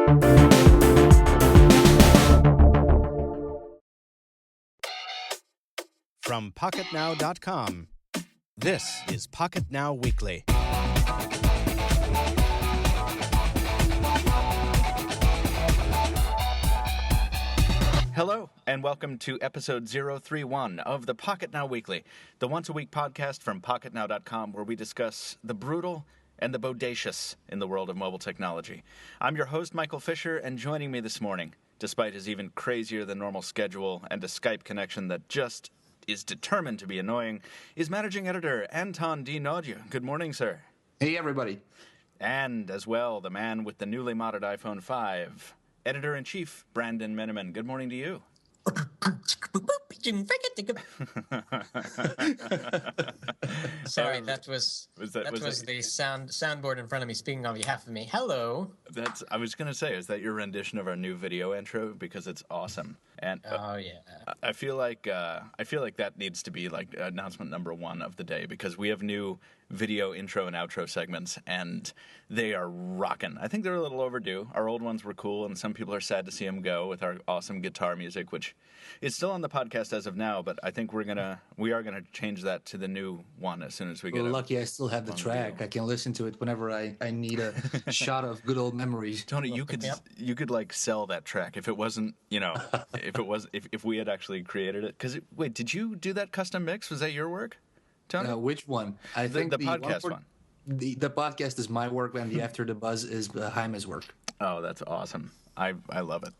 From Pocketnow.com, this is Pocketnow Weekly. Hello, and welcome to episode 031 of the Pocketnow Weekly, the once-a-week podcast from Pocketnow.com where we discuss the brutal and the bodacious in the world of mobile technology. I'm your host, Michael Fisher, and joining me this morning, despite his even crazier than normal schedule and a Skype connection that just is determined to be annoying, is managing editor Anton D. Nadia. Good morning, sir. Hey, everybody. And, as well, the man with the newly modded iPhone 5, Editor-in-Chief Brandon Miniman. Good morning to you. Sorry, that was the soundboard in front of me speaking on behalf of me. Hello. I was going to say, is that your rendition of our new video intro? Because it's awesome. And oh yeah. I feel like that needs to be like announcement number 1 of the day, because we have new video intro and outro segments, and they are rocking. I think they're a little overdue. Our old ones were cool, and some people are sad to see them go with our awesome guitar music, which is still on the podcast as of now, but I think we are gonna change that to the new one as soon as we get it. Lucky I still have the track. Video. I can listen to it whenever I need a shot of good old memories. Tony, you could like sell that track if it wasn't, if we had actually created it. Because wait, did you do that custom mix? Was that your work, Tony? Which one? I think the podcast one. The podcast is my work, and the After the Buzz is Jaime's work. Oh, that's awesome. I love it.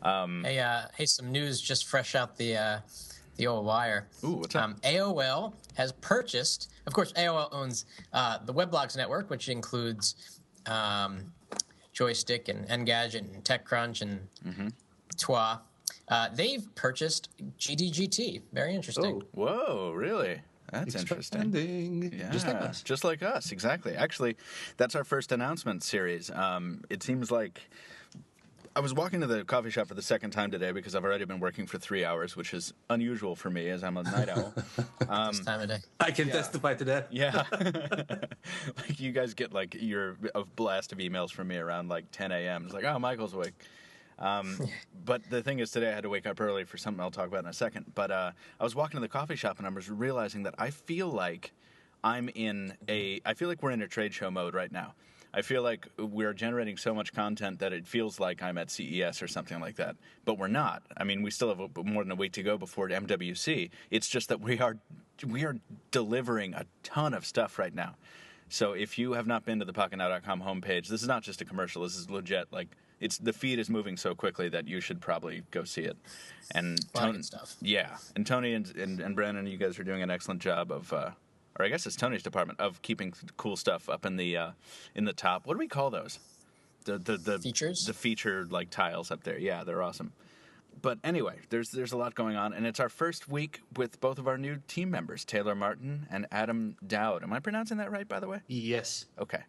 Hey, some news just fresh out the old wire. Ooh, what's up? AOL has purchased. Of course, AOL owns the Weblogs network, which includes Joystick and Engadget and TechCrunch and Twa. They've purchased GDGT. Very interesting. Oh. Whoa, really? That's interesting. Yeah, just like us, exactly. Actually, that's our first announcement series. It seems like I was walking to the coffee shop for the second time today because I've already been working for 3 hours, which is unusual for me as I'm a night owl. This time of day. I can testify to that. Yeah. Like you guys get like a blast of emails from me around like 10 a.m. It's like, oh, Michael's awake. But the thing is, today I had to wake up early for something I'll talk about in a second. But I was walking to the coffee shop and I was realizing that I feel like we're in a trade show mode right now. I feel like we're generating so much content that it feels like I'm at CES or something like that. But we're not. I mean, we still have more than a week to go before MWC. It's just that we are delivering a ton of stuff right now. So if you have not been to the Pocketnow.com homepage, this is not just a commercial. This is legit. Like, the feed is moving so quickly that you should probably go see it. And Tony, stuff. Yeah, and Tony and Brandon, you guys are doing an excellent job of, or I guess it's Tony's department, of keeping cool stuff up in the top. What do we call those? The features. The feature like tiles up there. Yeah, they're awesome. But anyway, there's a lot going on, and it's our first week with both of our new team members, Taylor Martin and Adam Dowd. Am I pronouncing that right, by the way? Yes. Okay,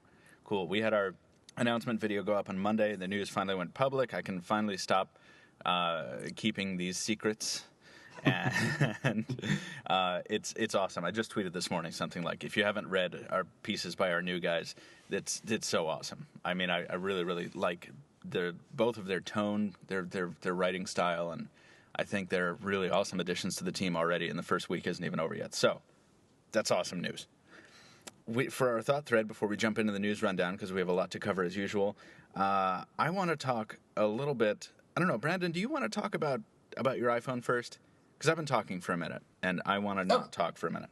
cool. We had our announcement video go up on Monday. The news finally went public. I can finally stop keeping these secrets. And it's awesome. I just tweeted this morning something like, if you haven't read our pieces by our new guys, it's so awesome. I mean, I really, really like both of their tone, their writing style, and I think they're really awesome additions to the team already, and the first week isn't even over yet. So that's awesome news. For our thought thread, before we jump into the news rundown, because we have a lot to cover as usual, I want to talk a little bit. I don't know, Brandon, do you want to talk about your iPhone first? Because I've been talking for a minute, and I want to not talk for a minute.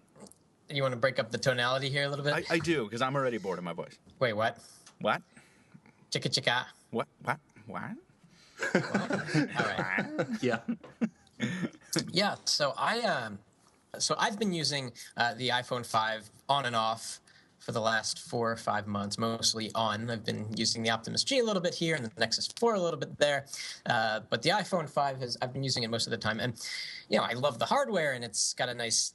You want to break up the tonality here a little bit? I do, because I'm already bored of my voice. Wait, what? What? Chicka chicka. What? All right. Yeah. Yeah. So I've been using the iPhone 5 on and off for the last 4 or 5 months, mostly on. I've been using the Optimus G a little bit here and the Nexus 4 a little bit there. But the iPhone 5 I've been using it most of the time. And, I love the hardware and it's got a nice,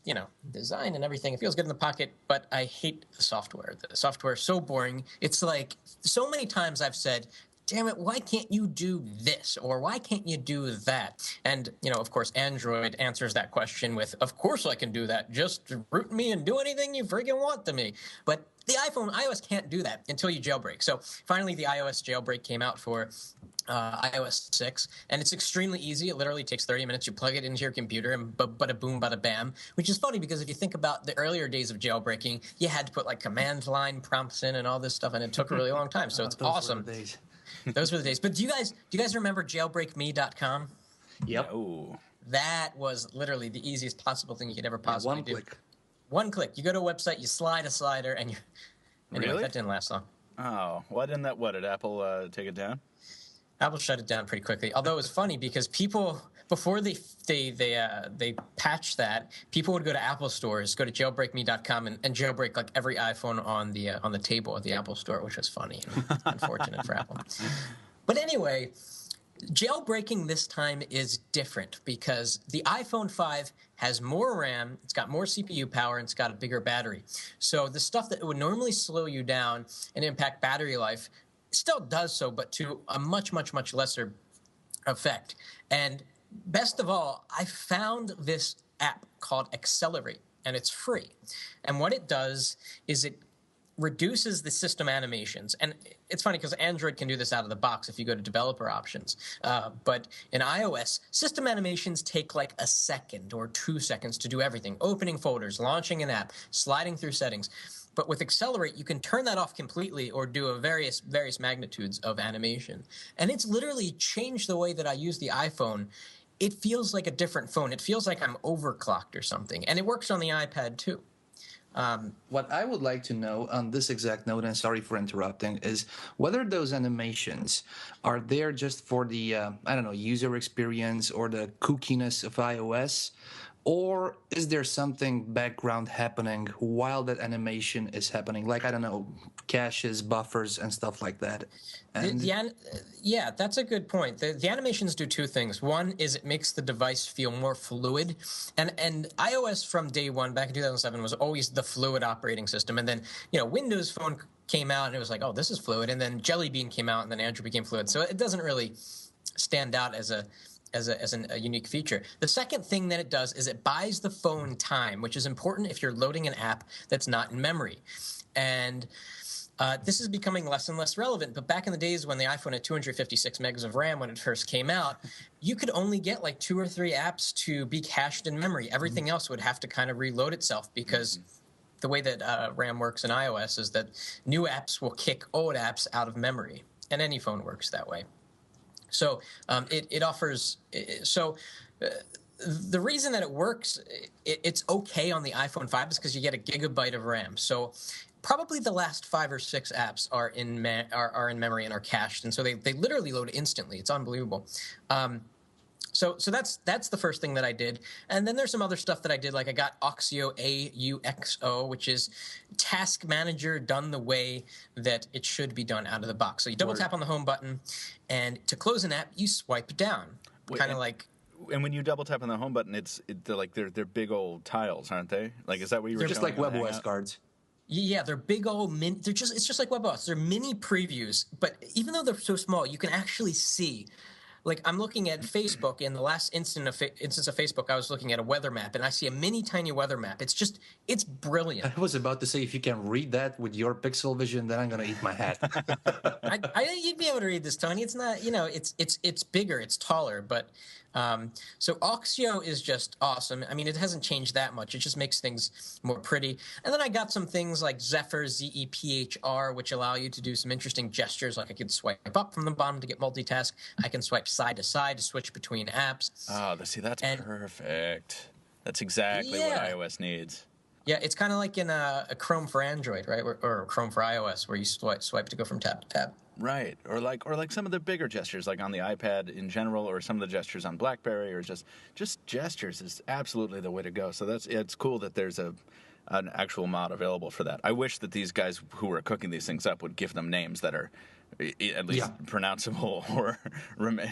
design and everything. It feels good in the pocket, but I hate the software. The software is so boring. It's like so many times I've said, damn it, why can't you do this? Or why can't you do that? And, of course, Android answers that question with, of course I can do that. Just root me and do anything you friggin' want to me. But the iOS can't do that until you jailbreak. So finally, the iOS jailbreak came out for iOS 6, and it's extremely easy. It literally takes 30 minutes. You plug it into your computer, and bada boom, bada bam. Which is funny because if you think about the earlier days of jailbreaking, you had to put like command line prompts in and all this stuff, and it took a really long time. So it's awesome. Were the days. Those were the days. But do you guys remember jailbreakme.com? Yep. Oh, That was literally the easiest possible thing you could ever possibly do. Click. One click. You go to a website, you slide a slider, and you. Anyway, Really? that didn't last long. oh, why didn't that? What did Apple take it down? Apple shut it down pretty quickly. Although it was funny because people before they patched that, people would go to Apple stores, go to jailbreakme.com and jailbreak like every iPhone on the table at the Apple store, which was funny. Unfortunate for Apple. But anyway, jailbreaking this time is different because the iPhone 5 has more RAM, it's got more CPU power, and it's got a bigger battery. So the stuff that would normally slow you down and impact battery life still does so, but to a much, much, much lesser effect. And best of all, I found this app called Accelerate, and it's free. And what it does is it reduces the system animations. And it's funny because Android can do this out of the box if you go to developer options. But in iOS, system animations take like a second or 2 seconds to do everything. Opening folders, launching an app, sliding through settings. But with Accelerate, you can turn that off completely or do a various magnitudes of animation. And it's literally changed the way that I use the iPhone. It feels like a different phone. It feels like I'm overclocked or something. And it works on the iPad too. What I would like to know on this exact note, and sorry for interrupting, is whether those animations are there just for the, user experience or the kookiness of iOS, or is there something background happening while that animation is happening? Like, caches, buffers, and stuff like that. And Yeah, that's a good point. The animations do two things. One is it makes the device feel more fluid. And iOS from day one, back in 2007, was always the fluid operating system. And then, Windows Phone came out, and it was like, oh, this is fluid. And then Jelly Bean came out, and then Android became fluid. So it doesn't really stand out as a unique feature. The second thing that it does is it buys the phone time, which is important if you're loading an app that's not in memory. And this is becoming less and less relevant. But back in the days when the iPhone had 256 megs of RAM when it first came out, you could only get like 2 or 3 apps to be cached in memory. Everything else would have to kind of reload itself because the way that RAM works in iOS is that new apps will kick old apps out of memory. And any phone works that way. So it offers the reason that it works, it's okay on the iPhone 5 is because you get a gigabyte of RAM. So probably the last 5 or 6 apps are in memory and are cached, and so they literally load instantly. It's unbelievable. So that's the first thing that I did. And then there's some other stuff that I did, like I got Auxio AUXO, which is Task Manager done the way that it should be done out of the box. So you double tap on the home button, and to close an app, you swipe down, kind of like. And when you double tap on the home button, they're big old tiles, aren't they? Like, is that what you were? They're just like WebOS cards. Yeah, they're big old it's just like WebOS. They're mini previews, but even though they're so small, you can actually see. Like, I'm looking at Facebook, in the last instance of Facebook, I was looking at a weather map, and I see a mini tiny weather map. It's brilliant. I was about to say, if you can read that with your pixel vision, then I'm going to eat my hat. I think you'd be able to read this, Tony. It's not, it's bigger, it's taller, but so Auxio is just awesome. I mean, it hasn't changed that much. It just makes things more pretty. And then I got some things like Zephyr, ZEPHR, which allow you to do some interesting gestures. Like I can swipe up from the bottom to get multitask. I can swipe side to side to switch between apps. Oh, that's perfect. That's exactly what iOS needs. Yeah, it's kind of like in a Chrome for Android, right? Or Chrome for iOS, where you swipe to go from tab to tab. Right, or like some of the bigger gestures, like on the iPad in general, or some of the gestures on BlackBerry, or just gestures is absolutely the way to go. So it's cool that there's an actual mod available for that. I wish that these guys who are cooking these things up would give them names that are at least pronounceable or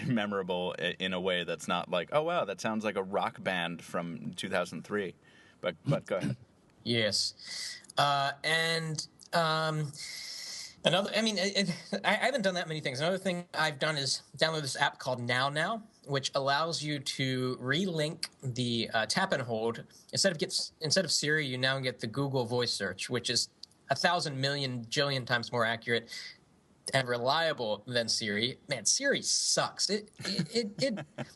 memorable in a way that's not like, oh wow, that sounds like a rock band from 2003. But go ahead. Yes, Another, I haven't done that many things. Another thing I've done is download this app called Now, which allows you to relink the tap and hold. Instead of Siri, you now get the Google voice search, which is 1,000 million jillion times more accurate. and reliable than Siri. Man, Siri sucks. It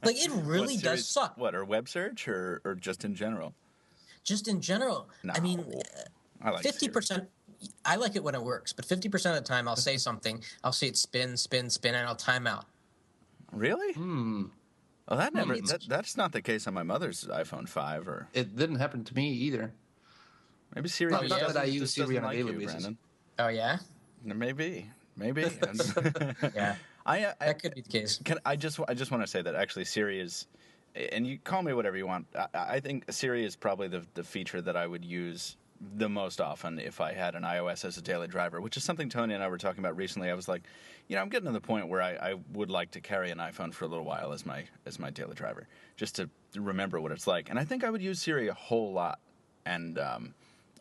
like it really What, does Siri's- suck. What, or web search or just in general? Just in general. No, I mean, I like Siri. 50%. I like it when it works, but 50% of the time I'll say something, I'll see it spin, spin, spin, and I'll time out. Really? Well, that's not the case on my mother's iPhone 5 or It didn't happen to me either. maybe Siri. Not just that doesn't- I use just Siri doesn't on a like daily you, basis. Brandon. Oh yeah, Maybe. yeah, I that could be the case. I just want to say that actually Siri is, and you call me whatever you want. I think Siri is probably the feature that I would use the most often if I had an iOS as a daily driver, which is something Tony and I were talking about recently. I was like, I'm getting to the point where I would like to carry an iPhone for a little while as my daily driver, just to remember what it's like. And I think I would use Siri a whole lot, and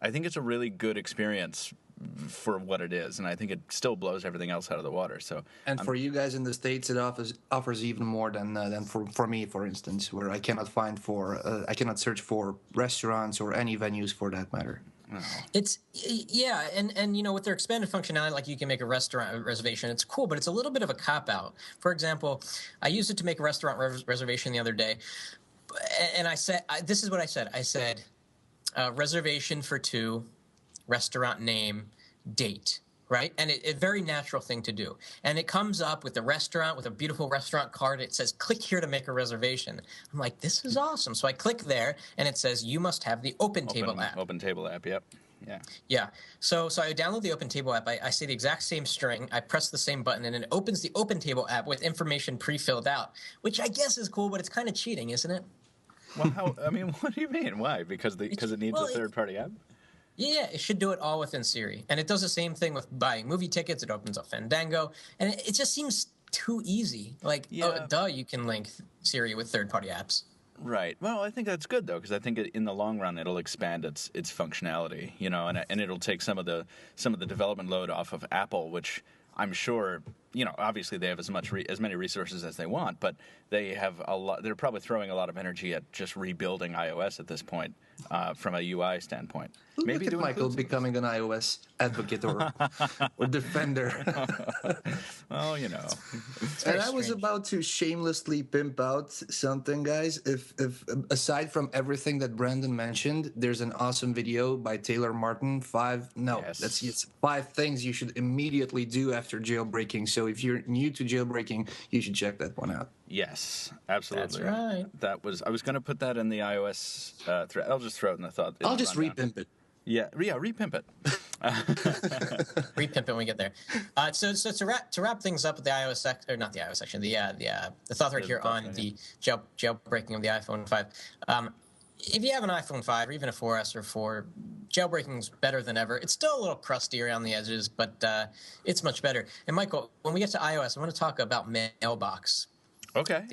I think it's a really good experience for what it is, and I think it still blows everything else out of the water. So, And for you guys in the States, it offers even more than for me, for instance, where I cannot I cannot search for restaurants or any venues for that matter. It's yeah, and with their expanded functionality, like you can make a restaurant reservation. It's cool, but it's a little bit of a cop out. For example, I used it to make a restaurant reservation the other day, and I said, "This is what I said." I said, "Reservation for 2, restaurant name, date." Right, and a very natural thing to do. And it comes up with the restaurant, with a beautiful restaurant card. It says, "Click here to make a reservation." I'm like, this is awesome. So I click there, and it says, "You must have the Open Table app." Open Table app, yep. Yeah. Yeah. So I download the Open Table app. I say the exact same string. I press the same button, and it opens the Open Table app with information pre-filled out, which I guess is cool, but it's kind of cheating, isn't it? Well, what do you mean? Why? Because it needs a third-party app? Yeah, it should do it all within Siri. And it does the same thing with buying movie tickets. It opens up Fandango. And it just seems too easy. Like, you can link Siri with third-party apps. Right. Well, I think that's good, though, because I think in the long run it'll expand its functionality, and it'll take some of the development load off of Apple, which I'm sure, obviously they have as many resources as they want, but they have a lot. They're probably throwing a lot of energy at just rebuilding iOS at this point from a UI standpoint. Maybe look at Michael becoming an iOS advocate or defender. Well, And I was about to shamelessly pimp out something, guys. If aside from everything that Brandon mentioned, there's an awesome video by Taylor Martin. 5 things you should immediately do after jailbreaking. So if you're new to jailbreaking, you should check that one out. Yes, absolutely. That's right. I was going to put that in the iOS thread. I'll just throw it in the thought. I'll just repimp it. Yeah, repimp it. Repimp it when we get there. So to wrap things up with the iOS section, or not the iOS section, the thought thread here on the jailbreaking of the iPhone 5. If you have an iPhone 5 or even a 4S or 4, jailbreaking is better than ever. It's still a little crusty around the edges, but it's much better. And Michael, when we get to iOS, I want to talk about Mailbox. Okay.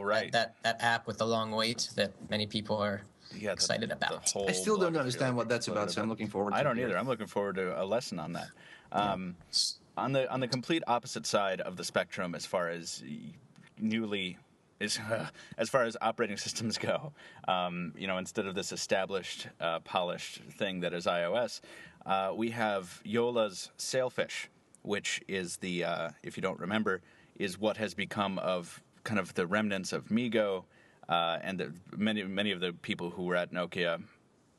Right. That app with the long wait that many people are excited about. I still don't understand what that's about, so I'm looking forward to it. I don't either. I'm looking forward to a lesson on that. On the complete opposite side of the spectrum as far as as far as operating systems go, instead of this established, polished thing that is iOS, we have Jolla's Sailfish, which is if you don't remember, is what has become of kind of the remnants of Migo, and many of the people who were at Nokia,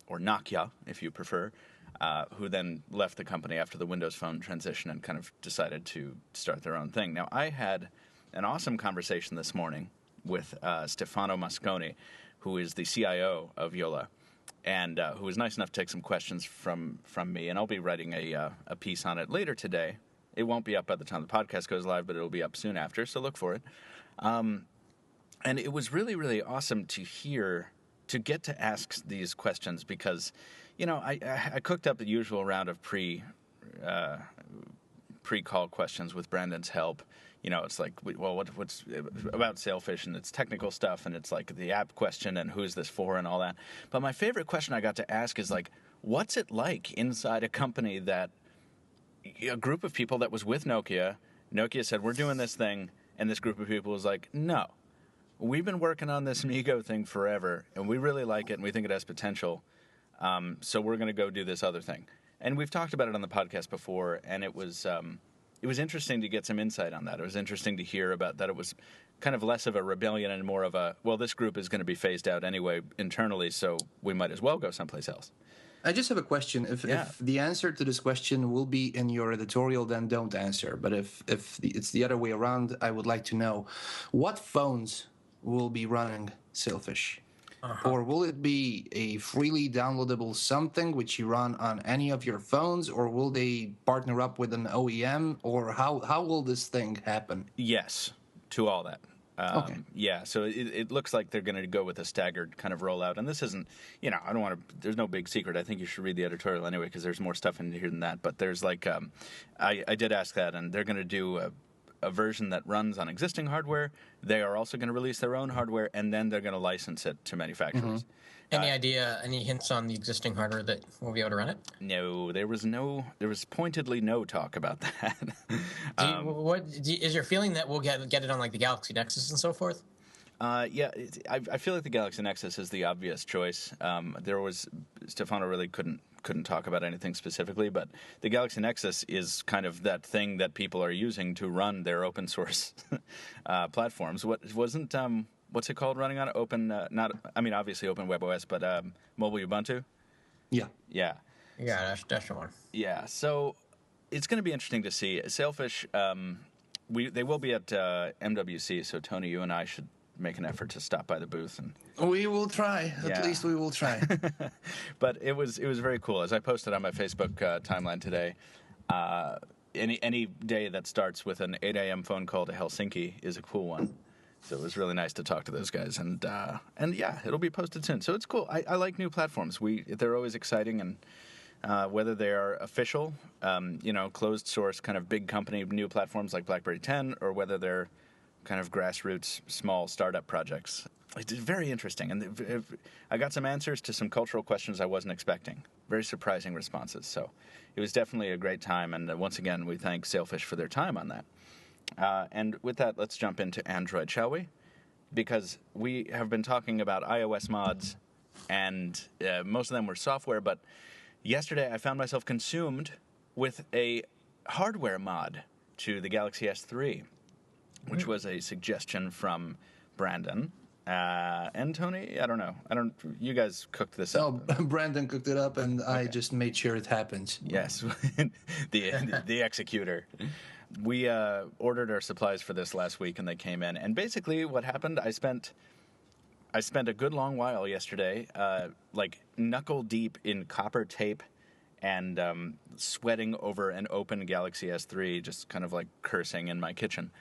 or Nokia, if you prefer, who then left the company after the Windows Phone transition and kind of decided to start their own thing. Now, I had an awesome conversation this morning with Stefano Mosconi, who is the CIO of Jolla, and who was nice enough to take some questions from me, and I'll be writing a piece on it later today. It won't be up by the time the podcast goes live, but it'll be up soon after, so look for it. And it was really, really awesome to get to ask these questions because, I cooked up the usual round of pre-call questions with Brandon's help. It's like, well, what's about Sailfish, and it's technical stuff, and it's like the app question and who's this for and all that. But my favorite question I got to ask is like, what's it like inside a company that a group of people that was with Nokia said, we're doing this thing, and this group of people was like, no, we've been working on this Migo thing forever, and we really like it, and we think it has potential, so we're going to go do this other thing. And we've talked about it on the podcast before, and it was interesting to get some insight on that. It was interesting to hear about that. It was kind of less of a rebellion and more of a, well, this group is going to be phased out anyway internally, so we might as well go someplace else. I just have a question. If the answer to this question will be in your editorial, then don't answer. But if it's the other way around, I would like to know what phones will be running Sailfish. Or will it be a freely downloadable something which you run on any of your phones, or will they partner up with an OEM, or how will this thing happen? Yes, to all that. Okay. Yeah, so it looks like they're going to go with a staggered kind of rollout. And this isn't, I don't want to, there's no big secret. I think you should read the editorial anyway, because there's more stuff in here than that. But there's like, I did ask that, and they're going to do a version that runs on existing hardware. They are also going to release their own hardware, and then they're going to license it to manufacturers. Any hints on the existing hardware that we'll be able to run it? No, there was pointedly no talk about that. Is your feeling that we'll get it on like the Galaxy Nexus and so forth? Yeah, I feel like the Galaxy Nexus is the obvious choice. Stefano really couldn't talk about anything specifically, but the Galaxy Nexus is kind of that thing that people are using to run their open source platforms. What's it called running on open? Obviously Open WebOS, but mobile Ubuntu. Yeah. Yeah. Yeah, that's the one. Yeah. So it's going to be interesting to see. Sailfish. They will be at MWC. So Tony, you and I should make an effort to stop by the booth, and we will try. At least we will try. But it was very cool. As I posted on my Facebook timeline today, any day that starts with an 8 a.m. phone call to Helsinki is a cool one. So it was really nice to talk to those guys, and yeah, it'll be posted soon. So it's cool. I like new platforms. They're always exciting, and whether they are official, closed source, kind of big company new platforms like BlackBerry 10, or whether they're kind of grassroots, small startup projects. It's very interesting, and I got some answers to some cultural questions I wasn't expecting. Very surprising responses. So it was definitely a great time, and once again, we thank Sailfish for their time on that. And with that, let's jump into Android, shall we? Because we have been talking about iOS mods, and most of them were software, but yesterday I found myself consumed with a hardware mod to the Galaxy S3, which was a suggestion from Brandon. And Tony, I don't know. You guys cooked this up. Oh, Brandon cooked it up, and I just made sure it happened. Yes, the executor. We ordered our supplies for this last week, and they came in. And basically, what happened? I spent a good long while yesterday, like knuckle deep in copper tape, and sweating over an open Galaxy S3, just kind of like cursing in my kitchen.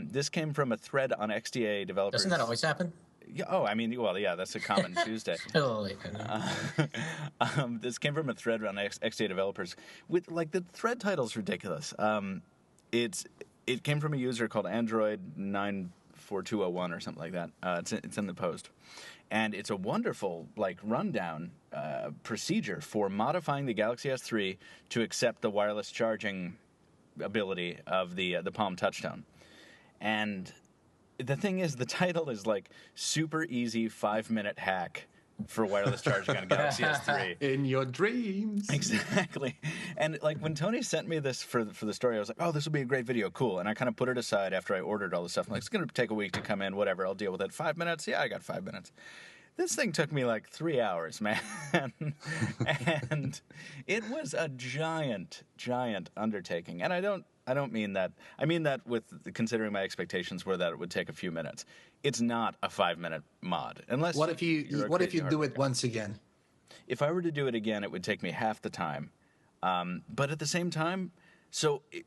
This came from a thread on XDA developers. Doesn't that always happen? Yeah, that's a common Tuesday. This came from a thread on XDA developers with like the thread title's ridiculous. It came from a user called Android 94201 or something like that. It's in the post, and it's a wonderful like rundown procedure for modifying the Galaxy S3 to accept the wireless charging ability of the Palm Touchstone. And the thing is, the title is like super easy 5-minute hack for wireless charging on Galaxy S3. In your dreams. Exactly. And like when Tony sent me this for the story, I was like, oh, this will be a great video. Cool. And I kind of put it aside after I ordered all the stuff. I'm like, it's going to take a week to come in, whatever. I'll deal with it. 5 minutes? Yeah, I got 5 minutes. This thing took me like 3 hours, man. And it was a giant undertaking. And I don't mean that. I mean that with considering my expectations were that it would take a few minutes. It's not a 5-minute mod. Unless What if you do it once again? If I were to do it again, it would take me half the time. But at the same time,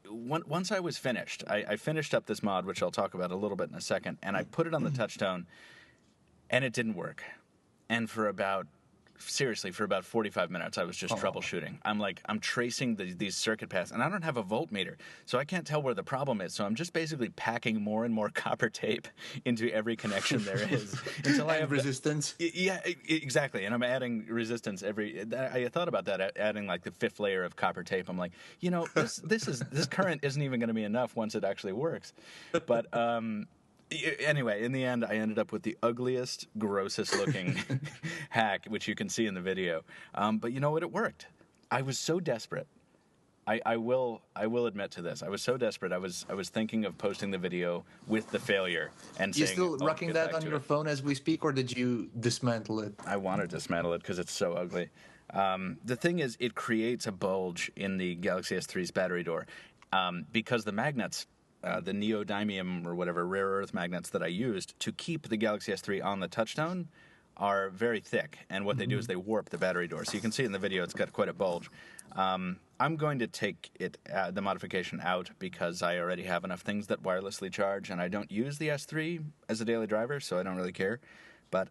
once I was finished, I finished up this mod, which I'll talk about a little bit in a second, and I put it on the Touchstone, and it didn't work. And for about 45 minutes, I was just troubleshooting. I'm tracing these circuit paths, and I don't have a voltmeter, so I can't tell where the problem is. So I'm just basically packing more and more copper tape into every connection there is until I have resistance. Yeah, exactly. And I'm adding resistance I thought about that, adding like the 5th layer of copper tape. I'm like, this current isn't even going to be enough once it actually works. But anyway, in the end, I ended up with the ugliest, grossest looking hack, which you can see in the video. But you know what? It worked. I was so desperate I will admit to this. I was so desperate. I was thinking of posting the video with the failure and You saying, still "I'll rocking get that back on to your it." phone as we speak, or did you dismantle it? I want to dismantle it because it's so ugly. The thing is, it creates a bulge in the Galaxy S3's battery door because the magnets, the neodymium or whatever rare earth magnets that I used to keep the Galaxy S3 on the touchstone are very thick, and what they do is they warp the battery door. So you can see in the video it's got quite a bulge. I'm going to take the modification out because I already have enough things that wirelessly charge, and I don't use the S3 as a daily driver, so I don't really care. But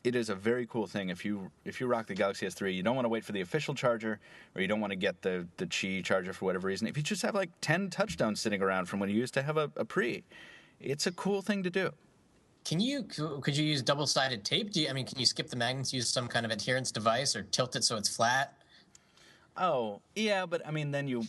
it is a very cool thing. If you rock the Galaxy S3, you don't want to wait for the official charger, or you don't want to get the Qi charger for whatever reason. If you just have like 10 touchstones sitting around from when you used to have a pre, it's a cool thing to do. Could you use double-sided tape? Can you skip the magnets, use some kind of adherence device, or tilt it so it's flat? Oh, yeah, but I mean, then you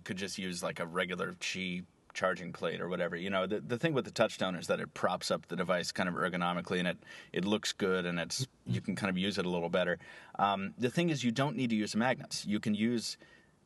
could just use like a regular Qi charging plate or whatever. You know, the thing with the touchstone is that it props up the device kind of ergonomically, and it looks good, and you can kind of use it a little better. The thing is, you don't need to use magnets. You can use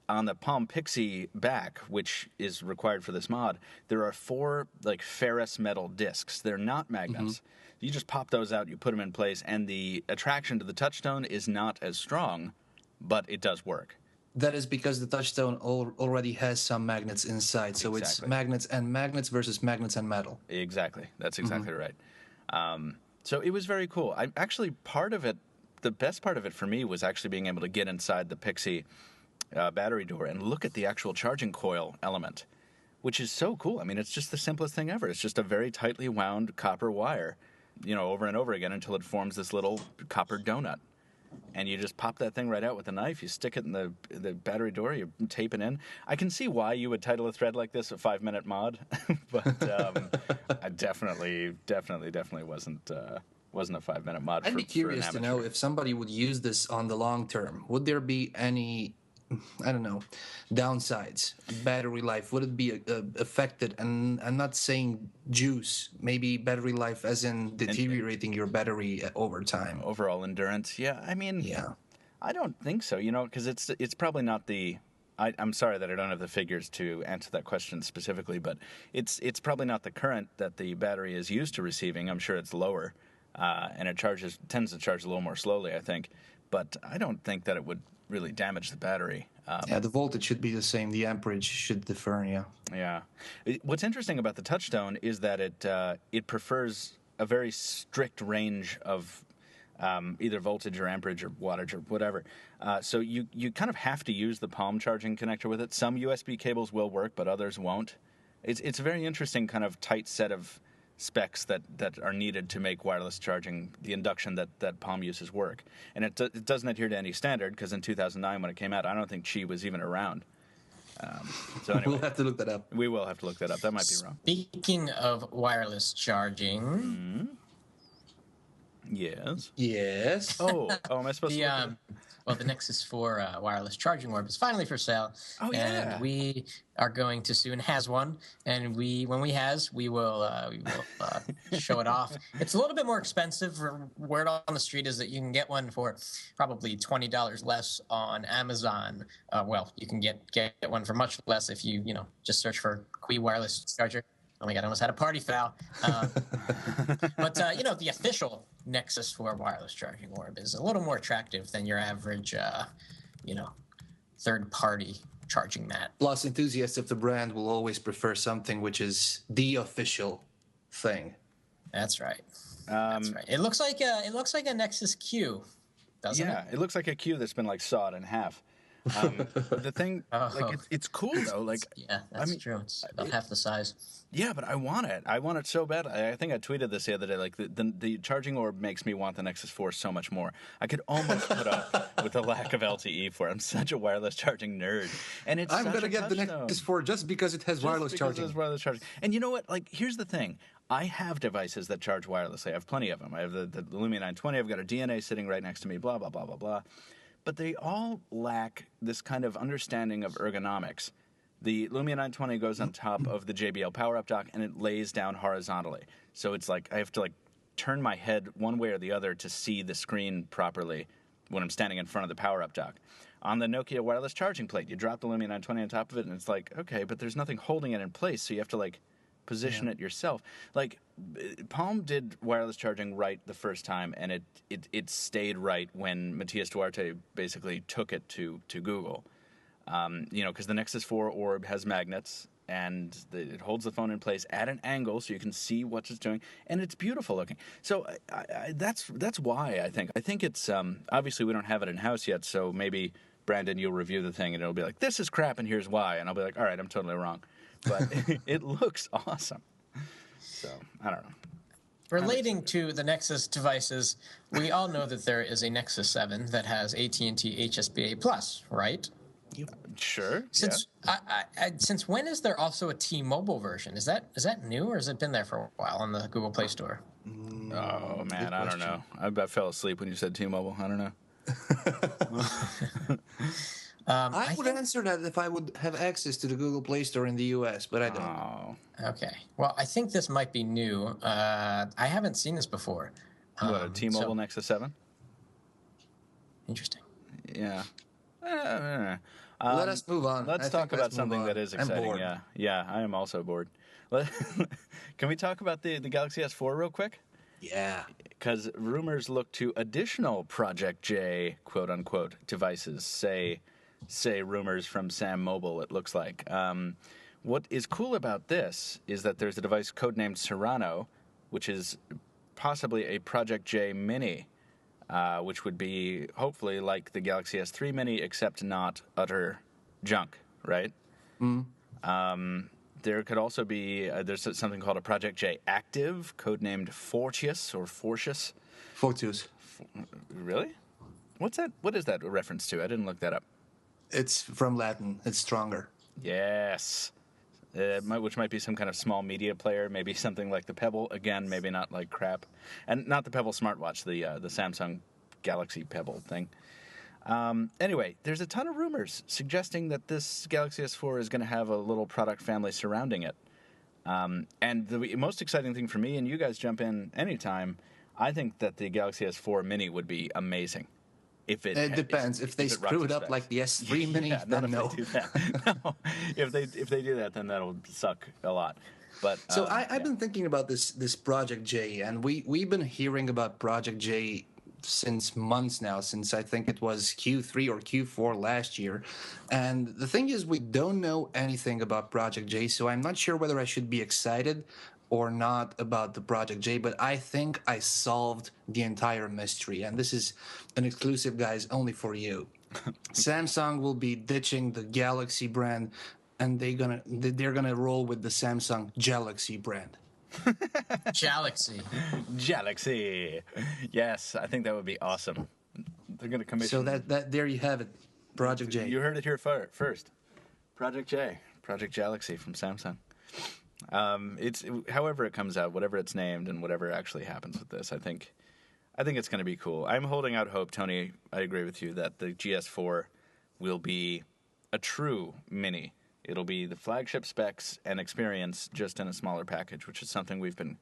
on the Palm Pixie back, which is required for this mod, there are 4 like ferrous metal discs. They're not magnets. You just pop those out, you put them in place, and the attraction to the touchstone is not as strong, but it does work. That is because the touchstone already has some magnets inside, so it's magnets and magnets versus magnets and metal. Exactly. That's exactly right. So it was very cool. I actually, part of it, the best part of it for me was actually being able to get inside the Pixie battery door and look at the actual charging coil element, which is so cool. I mean, it's just the simplest thing ever. It's just a very tightly wound copper wire, over and over again until it forms this little copper donut. And you just pop that thing right out with a knife. You stick it in the battery door. You tape it in. I can see why you would title a thread like this a 5-minute mod, but I definitely wasn't a 5-minute mod. I'd be curious to know if somebody would use this on the long term. Would there be any, I don't know, downsides? Battery life, would it be affected? And I'm not saying juice, maybe battery life as in deteriorating your battery over time. Overall endurance, yeah. I mean, I don't think so, because it's probably not the... I'm sorry that I don't have the figures to answer that question specifically, but it's probably not the current that the battery is used to receiving. I'm sure it's lower, and it tends to charge a little more slowly, I think. But I don't think that it would really damage the battery. The voltage should be the same. The amperage should differ, Yeah. What's interesting about the touchstone is that it prefers a very strict range of either voltage or amperage or wattage or whatever. So you kind of have to use the Palm charging connector with it. Some USB cables will work, but others won't. It's a very interesting kind of tight set of specs that are needed to make wireless charging, the induction that Palm uses, work. And it doesn't adhere to any standard, because in 2009 when it came out, I don't think Qi was even around. So anyway, we'll have to look that up. We will have to look that up. That might be wrong. Speaking of wireless charging... Yes. Oh, am I supposed to? The Nexus 4 wireless charging orb is finally for sale. Oh, yeah. And we are going to soon has one. And when we will show it off. It's a little bit more expensive. Word on the street is that you can get one for probably $20 less on Amazon. You can get one for much less if you just search for Qi wireless charger. Oh my God, I almost had a party foul. But the official Nexus 4 wireless charging orb is a little more attractive than your average, third-party charging mat. Plus, enthusiasts of the brand will always prefer something which is the official thing. That's right. That's right. It looks like a Nexus Q, doesn't it? Yeah, it looks like a Q that's been sawed in half. The thing, it's cool though. That's true. It's about half the size. Yeah, but I want it. I want it so bad. I think I tweeted this the other day. The charging orb makes me want the Nexus 4 so much more. I could almost put up with the lack of LTE for it. I'm such a wireless charging nerd, and I'm gonna get the Nexus 4 just because it has wireless charging. And you know what? Here's the thing. I have devices that charge wirelessly. I have plenty of them. I have the Lumia 920. I've got a DNA sitting right next to me. Blah blah blah blah blah. But they all lack this kind of understanding of ergonomics. The Lumia 920 goes on top of the JBL power-up dock, and it lays down horizontally. So it's I have to turn my head one way or the other to see the screen properly when I'm standing in front of the power-up dock. on the Nokia wireless charging plate. You drop the Lumia 920 on top of it, and it's like, okay, but there's nothing holding it in place, so you have to like position it yourself. Like Palm did wireless charging right the first time, and it stayed right when Matias Duarte basically took it to Google. Because the Nexus 4 Orb has magnets, and it holds the phone in place at an angle so you can see what it's doing, and it's beautiful looking. So that's why I think it's obviously we don't have it in house yet, so maybe Brandon, you'll review the thing and it'll be like, this is crap and here's why, and I'll be like, all right, I'm totally wrong, but it looks awesome. So I don't know. Relating to the Nexus devices, we all know that there is a Nexus 7 that has AT&T HSBA Plus, right? Sure. Since since when is there also a T-Mobile version? Is that new, or has it been there for a while on the Google Play Store? Oh man, I don't know. I fell asleep when you said T-Mobile. I don't know. I would answer that if I would have access to the Google Play Store in the US, but I don't. Oh. Okay. Well, I think this might be new. I haven't seen this before. What, a T-Mobile Nexus 7? Interesting. Yeah. Let us move on. Let's talk about something that is exciting. I'm bored. Yeah, I am also bored. Can we talk about the Galaxy S4 real quick? Yeah. Because rumors look to additional Project J, quote unquote, devices. Say rumors from Sam Mobile. It looks like. What is cool about this is that there's a device codenamed Serrano, which is possibly a Project J Mini. Which would be hopefully like the Galaxy S3 Mini, except not utter junk, right? There could also be there's something called a Project J Active, codenamed Fortius or Fortius. Fortius. Really? What's that? What is that a reference to? I didn't look that up. It's from Latin. It's stronger. Yes. Which might be some kind of small media player, maybe something like the Pebble. Again, maybe not like crap. And not the Pebble smartwatch, the Samsung Galaxy Pebble thing. Anyway, there's a ton of rumors suggesting that this Galaxy S4 is going to have a little product family surrounding it. And the most exciting thing for me, and you guys jump in anytime, I think that the Galaxy S4 Mini would be amazing. It depends. If they screw it up like the S3 Mini, then no. They do that. No. If they do that, then that'll suck a lot. But so I've been thinking about this Project J, and we've been hearing about Project J since months now, since I think it was Q3 or Q4 last year. And the thing is, we don't know anything about Project J, so I'm not sure whether I should be excited or not about the Project J, but I think I solved the entire mystery. And this is an exclusive, guys, only for you. Samsung will be ditching the Galaxy brand, and they're gonna roll with the Samsung Galaxy brand. Galaxy. Galaxy. Yes, I think that would be awesome. They're gonna commission. So that there you have it, Project J. You heard it here first. Project J, Project Galaxy from Samsung. It's however it comes out, whatever it's named, and whatever actually happens with this. I think it's going to be cool. I'm holding out hope, Tony. I agree with you that the GS4 will be a true mini. It'll be the flagship specs and experience just in a smaller package, which is something we've been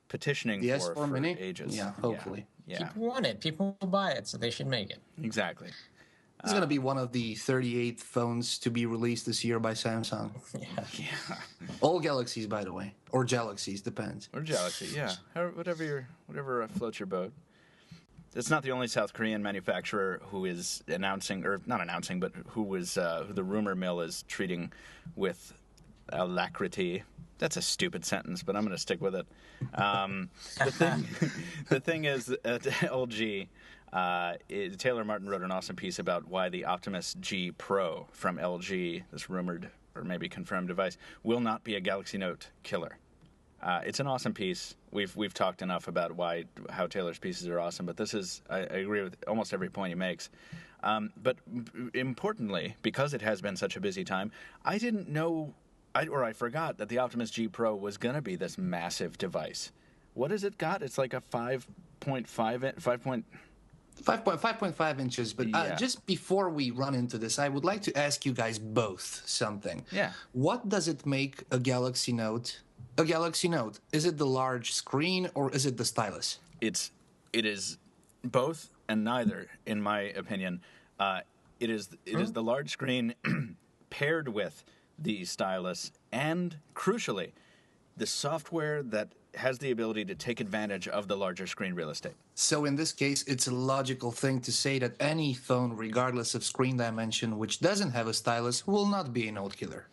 petitioning the for S4 Mini? ages. Yeah, hopefully. Yeah. People want it. People will buy it, so they should make it. Exactly. This is going to be one of the 38 phones to be released this year by Samsung. Yeah. All Galaxies, by the way. Or Galaxies, depends. Or Galaxy, yeah. Whatever floats your boat. It's not the only South Korean manufacturer who is announcing, or not announcing, but who the rumor mill is treating with alacrity. That's a stupid sentence, but I'm going to stick with it. The thing is, at LG, Taylor Martin wrote an awesome piece about why the Optimus G Pro from LG, this rumored or maybe confirmed device, will not be a Galaxy Note killer. It's an awesome piece. We've talked enough about how Taylor's pieces are awesome, but this is I agree with almost every point he makes. But importantly, because it has been such a busy time, I didn't know, I forgot that the Optimus G Pro was going to be this massive device. What has it got? It's like a 5.5 inches, but just before we run into this, I would like to ask you guys both something. Yeah. What does it make a Galaxy Note? A Galaxy Note. Is it the large screen or is it the stylus? It is both and neither, in my opinion. It is the large screen paired with the stylus, and crucially, the software that has the ability to take advantage of the larger screen real estate. So in this case, it's a logical thing to say that any phone, regardless of screen dimension, which doesn't have a stylus, will not be a note killer.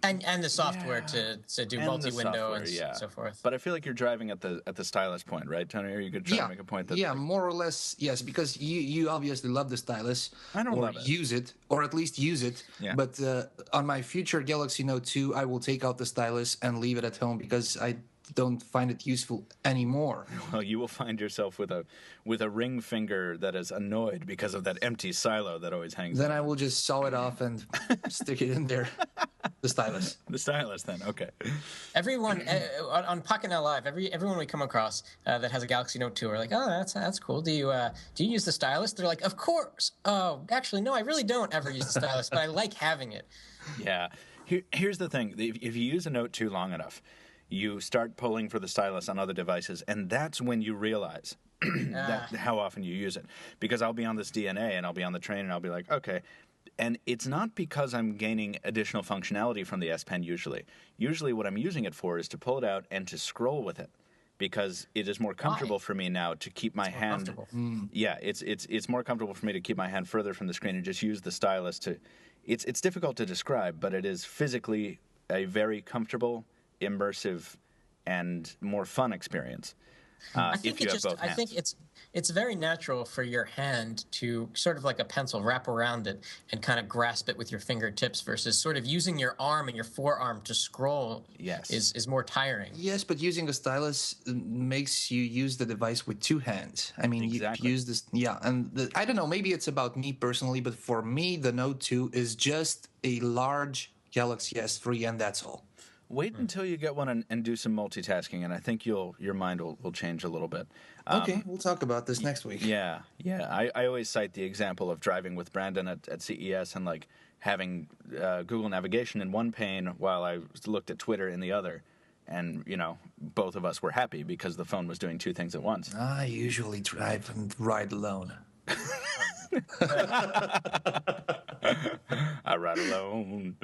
And the software to do multi-window and so forth. But I feel like you're driving at the stylus point, right, Tony? Are you going to try to make a point that? Yeah, more or less, yes, because you obviously love the stylus. I don't love it. Use it, or at least use it. Yeah. But on my future Galaxy Note 2, I will take out the stylus and leave it at home because I don't find it useful anymore. Well, you will find yourself with a ring finger that is annoyed because of that empty silo that always hangs. Then I will just saw it off and stick it in there. The stylus. The stylus, then. Okay. Everyone on Pocketnow Live, everyone we come across that has a Galaxy Note 2 are like, oh, that's cool. Do you use the stylus? They're like, of course. Oh, actually, no, I really don't ever use the stylus, but I like having it. Yeah. Here's the thing: if you use a Note 2 long enough, you start pulling for the stylus on other devices, and that's when you realize how often you use it. Because I'll be on this DNA, and I'll be on the train, and I'll be like, okay. And it's not because I'm gaining additional functionality from the S Pen usually. Usually what I'm using it for is to pull it out and to scroll with it, because it is more comfortable for me now to keep my hand. Yeah, it's more comfortable for me to keep my hand further from the screen and just use the stylus to. It's difficult to describe, but it is physically a very comfortable, immersive, and more fun experience. If you have both hands. I think it's very natural for your hand to sort of like a pencil wrap around it and kind of grasp it with your fingertips versus sort of using your arm and your forearm to scroll. Yes. is more tiring. Yes, but using a stylus makes you use the device with two hands. I mean, exactly. You use this, and I don't know, maybe it's about me personally, but for me, the Note 2 is just a large Galaxy S3, and that's all. Wait until you get one and do some multitasking, and I think your mind will change a little bit. Okay, we'll talk about this next week. Yeah. I always cite the example of driving with Brandon at CES and like having Google navigation in one pane while I looked at Twitter in the other. And, both of us were happy because the phone was doing two things at once. I usually drive and ride alone. I ride alone.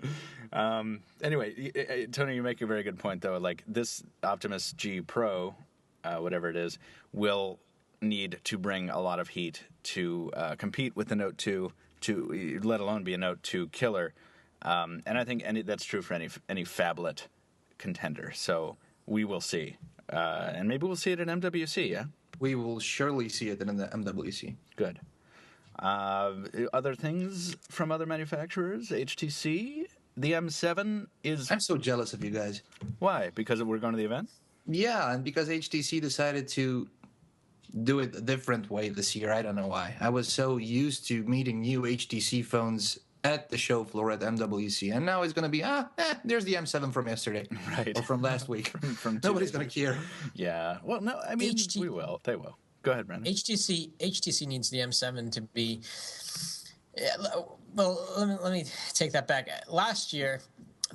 Anyway, Tony, you make a very good point, though. Like, this Optimus G Pro, whatever it is, will need to bring a lot of heat to compete with the Note 2, let alone be a Note 2 killer. And I think that's true for any phablet contender. So we will see. And maybe we'll see it at MWC, yeah? We will surely see it in the MWC. Good. Other things from other manufacturers, HTC, the M7 is... I'm so jealous of you guys. Why? Because we're going to the event? Yeah, and because HTC decided to do it a different way this year. I don't know why. I was so used to meeting new HTC phones at the show floor at MWC, and now it's going to be, there's the M7 from yesterday. Right. Or from last week. from Nobody's going to care. Yeah. Well, no, I mean, we will. They will. Go ahead, Brandon. HTC needs the M7 to be. Well, let me take that back. Last year,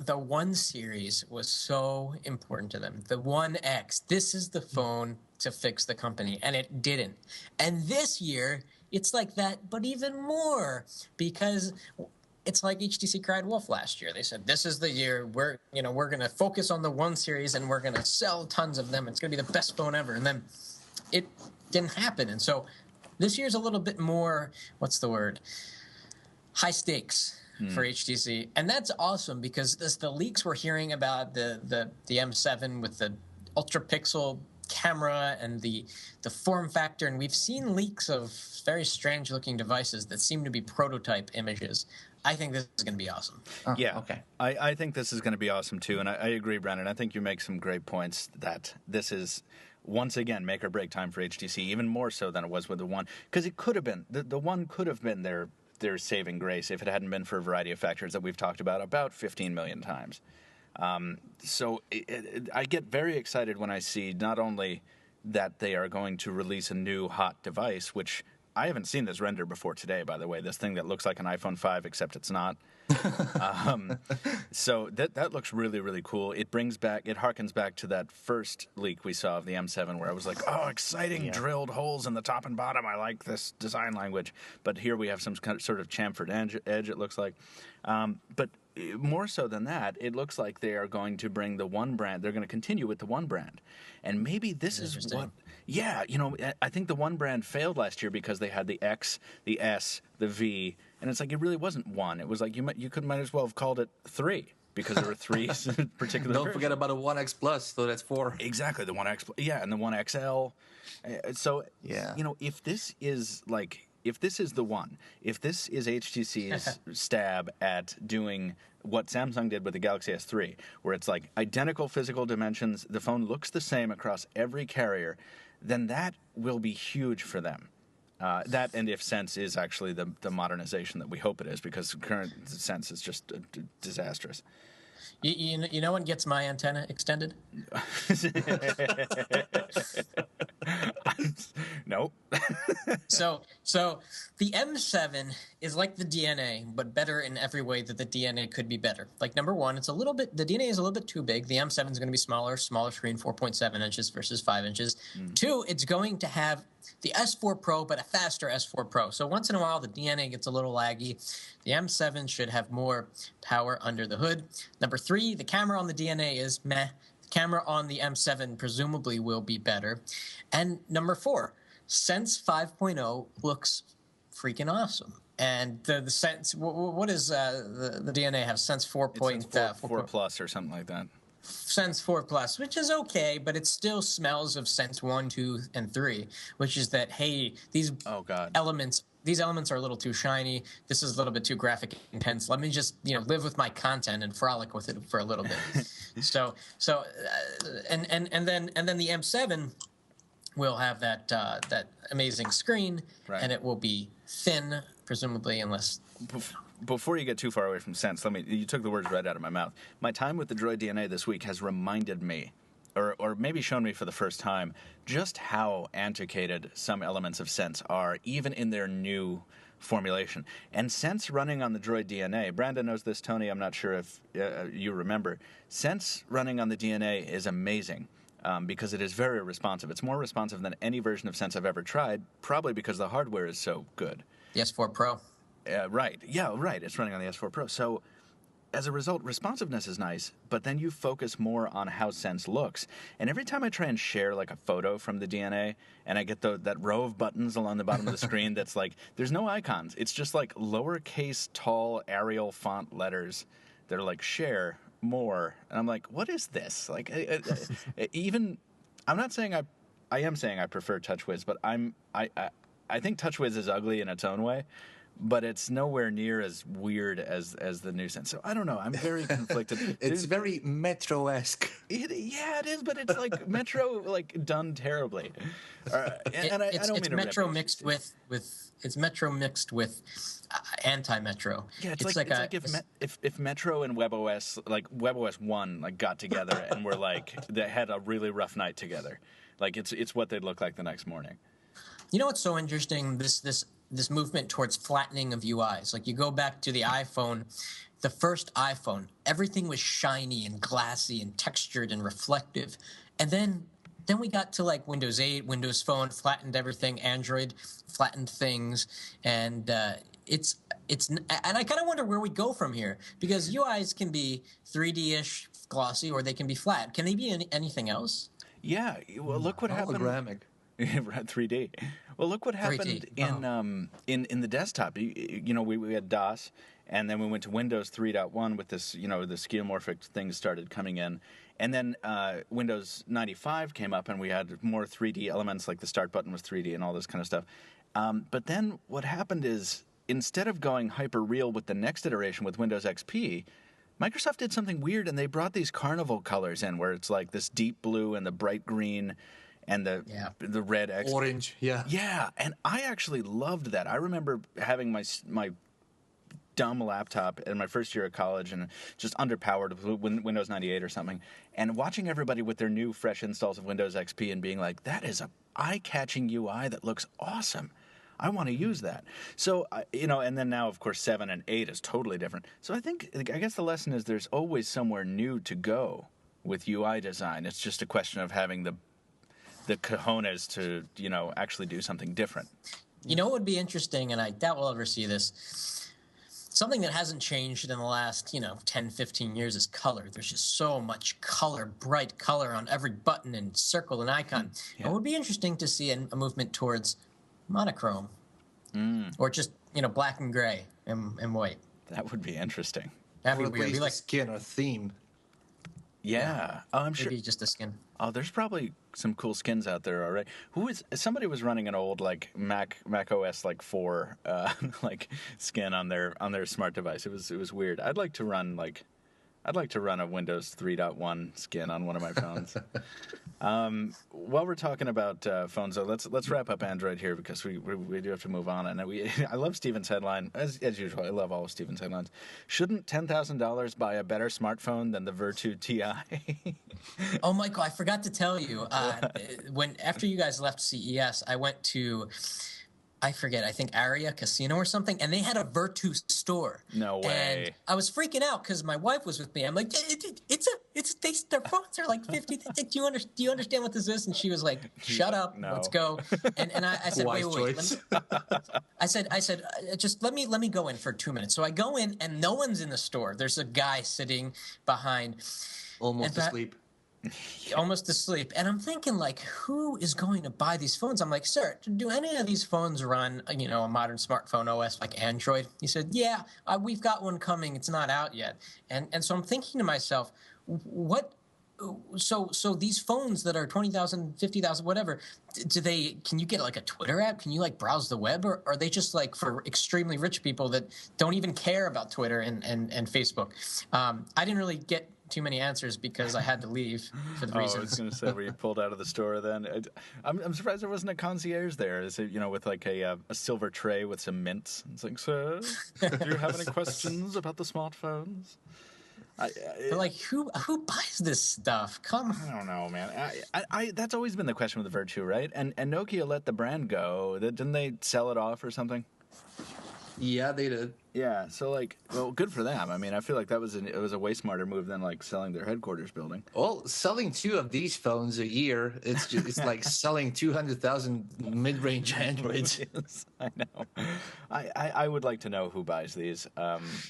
the 1 series was so important to them. The 1X. This is the phone to fix the company, and it didn't. And this year, it's like that, but even more, because it's like HTC cried wolf last year. They said, this is the year we're going to focus on the 1 series and we're going to sell tons of them. It's going to be the best phone ever. And then it didn't happen. And so this year's a little bit more, high stakes for HTC. And that's awesome because the leaks we're hearing about the M7 with the ultra pixel camera and the form factor, and we've seen leaks of very strange looking devices that seem to be prototype images. I think this is going to be awesome. Yeah, okay. I think this is going to be awesome too, and I agree, Brandon. I think you make some great points that this is once again make or break time for HTC, even more so than it was with the 1, because it could have been the 1 could have been their saving grace if it hadn't been for a variety of factors that we've talked about 15 million times. So I get very excited when I see not only that they are going to release a new hot device, which I haven't seen this render before today, by the way. This thing that looks like an iPhone 5, except it's not. So that looks really, really cool. It harkens back to that first leak we saw of the M7, where I was like, oh, exciting, drilled holes in the top and bottom. I like this design language. But here we have some sort of chamfered edge, it looks like. But more so than that, it looks like they are going to bring the one brand. They're going to continue with the one brand. And maybe this is what... Yeah, I think the one brand failed last year because they had the X, the S, the V, and it's like it really wasn't one. It was like you might as well have called it 3 because there were 3 particular. Don't forget about a 1X Plus, so that's 4. Exactly, the 1X, and the 1XL. So if this is the one, if this is HTC's stab at doing what Samsung did with the Galaxy S3, where it's like identical physical dimensions, the phone looks the same across every carrier, then that will be huge for them. That, and if Sense is actually the modernization that we hope it is, because current Sense is just disastrous. You know when gets my antenna extended? Nope. So the M7 is like the DNA, but better in every way that the DNA could be better. Like, number one, the DNA is a little bit too big. The M7 is going to be smaller screen, 4.7 inches versus 5 inches. 2, it's going to have the S4 Pro, but a faster S4 Pro. So once in a while, the DNA gets a little laggy. The M7 should have more power under the hood. Number 3, the camera on the DNA is meh. The camera on the M7 presumably will be better. And number 4, Sense 5.0 looks freaking awesome. And the Sense, what is the DNA have? Sense 4.4 Plus or something like that. Sense 4 Plus, which is okay, but it still smells of Sense 1, 2, and 3, which is that, hey, these elements are a little too shiny. This is a little bit too graphic intense. Let me just, live with my content and frolic with it for a little bit. And then the M7 will have that amazing screen, and it will be thin, presumably, unless... Before you get too far away from Sense, you took the words right out of my mouth. My time with the Droid DNA this week has reminded me, or maybe shown me for the first time, just how antiquated some elements of Sense are, even in their new formulation. And Sense running on the Droid DNA, Brandon knows this, Tony, I'm not sure if you remember, Sense running on the DNA is amazing. Because it is very responsive. It's more responsive than any version of Sense I've ever tried, probably because the hardware is so good. The S4 Pro. Right. Yeah, right. It's running on the S4 Pro. So as a result, responsiveness is nice, but then you focus more on how Sense looks. And every time I try and share like a photo from the DNA, and I get that row of buttons along the bottom of the screen that's like, there's no icons. It's just like lowercase, tall, Arial font letters. They're like, share, more. And I'm like, what is this? Like, even, I'm not saying I am saying I prefer TouchWiz, but I think TouchWiz is ugly in its own way. But it's nowhere near as weird as the new Sense. So I don't know. I'm very conflicted. It's very Metro-esque. It is, but it's like Metro, like done terribly. And I don't mean it's to Metro mixed with it's Metro mixed with anti-Metro. Yeah, it's like if Metro and WebOS, like WebOS 1, like got together and were like they had a really rough night together. Like it's what they'd look like the next morning. You know what's so interesting? This movement towards flattening of UIs. Like, you go back to the iPhone, the first iPhone, everything was shiny and glassy and textured and reflective. And then we got to like Windows 8, Windows Phone flattened everything, Android flattened things, and it's and I kind of wonder where we go from here, because UIs can be 3D-ish glossy, or they can be flat. Can they be anything else? Yeah, well, look what happened. Hologramic. 3D. Well, look what happened in the desktop. We had DOS, and then we went to Windows 3.1 with this, the skeuomorphic things started coming in. And then Windows 95 came up, and we had more 3D elements, like the start button was 3D and all this kind of stuff. But then what happened is, instead of going hyper-real with the next iteration with Windows XP, Microsoft did something weird, and they brought these carnival colors in, where it's like this deep blue and the bright green and the red X. Orange, yeah. Yeah, and I actually loved that. I remember having my dumb laptop in my first year of college and just underpowered Windows 98 or something, and watching everybody with their new fresh installs of Windows XP and being like, that is a eye-catching UI that looks awesome. I want to use that. So, and then now, of course, 7 and 8 is totally different. So I guess the lesson is there's always somewhere new to go with UI design. It's just a question of having the cojones to, actually do something different. You know what would be interesting, and I doubt we'll ever see this, something that hasn't changed in the last, 10, 15 years is color. There's just so much color, bright color on every button and circle and icon. Yeah. It would be interesting to see a movement towards monochrome or just, black and gray and white. That would be interesting. That'd be Or at weird. least Be like, a skin or theme. Yeah. Oh, I'm sure. maybe just a skin. Oh, there's probably some cool skins out there already. Somebody was running an old Mac OS 4 skin on their smart device. It was weird. I'd like to run a Windows 3.1 skin on one of my phones. While we're talking about phones, though, let's wrap up Android here because we do have to move on. And I love Steven's headline as usual. I love all of Steven's headlines. Shouldn't $10,000 buy a better smartphone than the Virtu Ti? Oh, Michael, I forgot to tell you. After you guys left CES, I went to, I forget, I think Aria Casino or something, and they had a Virtu store. No way. And I was freaking out because my wife was with me. I'm like, their phones are like 50. Do you understand what this is? And she was like, shut up, no. let's go. And I said, Wise wait. choice. I said, just let me go in for 2 minutes. So I go in, and no one's in the store. There's a guy sitting behind, Almost asleep. almost asleep, and I'm thinking, who is going to buy these phones? I'm like, sir, do any of these phones run, a modern smartphone OS like Android? He said, yeah, we've got one coming. It's not out yet. And so I'm thinking to myself, what? So these phones that are 20,000, 50,000, whatever, can you get a Twitter app? Can you browse the web, or are they just for extremely rich people that don't even care about Twitter and Facebook? I didn't really get too many answers because I had to leave for the reasons. I was going to say, were you pulled out of the store then? I'm surprised there wasn't a concierge there. Is it, with a silver tray with some mints? It's like, sir, do you have any questions about the smartphones? But who buys this stuff? Come on. I don't know, man. I that's always been the question with the Virtu, right? And Nokia let the brand go. Didn't they sell it off or something? Yeah, they did. Yeah, so good for them. I mean, I feel like it was a way smarter move than selling their headquarters building. Well, selling 2 of these phones a year, it's like selling 200,000 mid-range Androids. Yes, I know. I would like to know who buys these.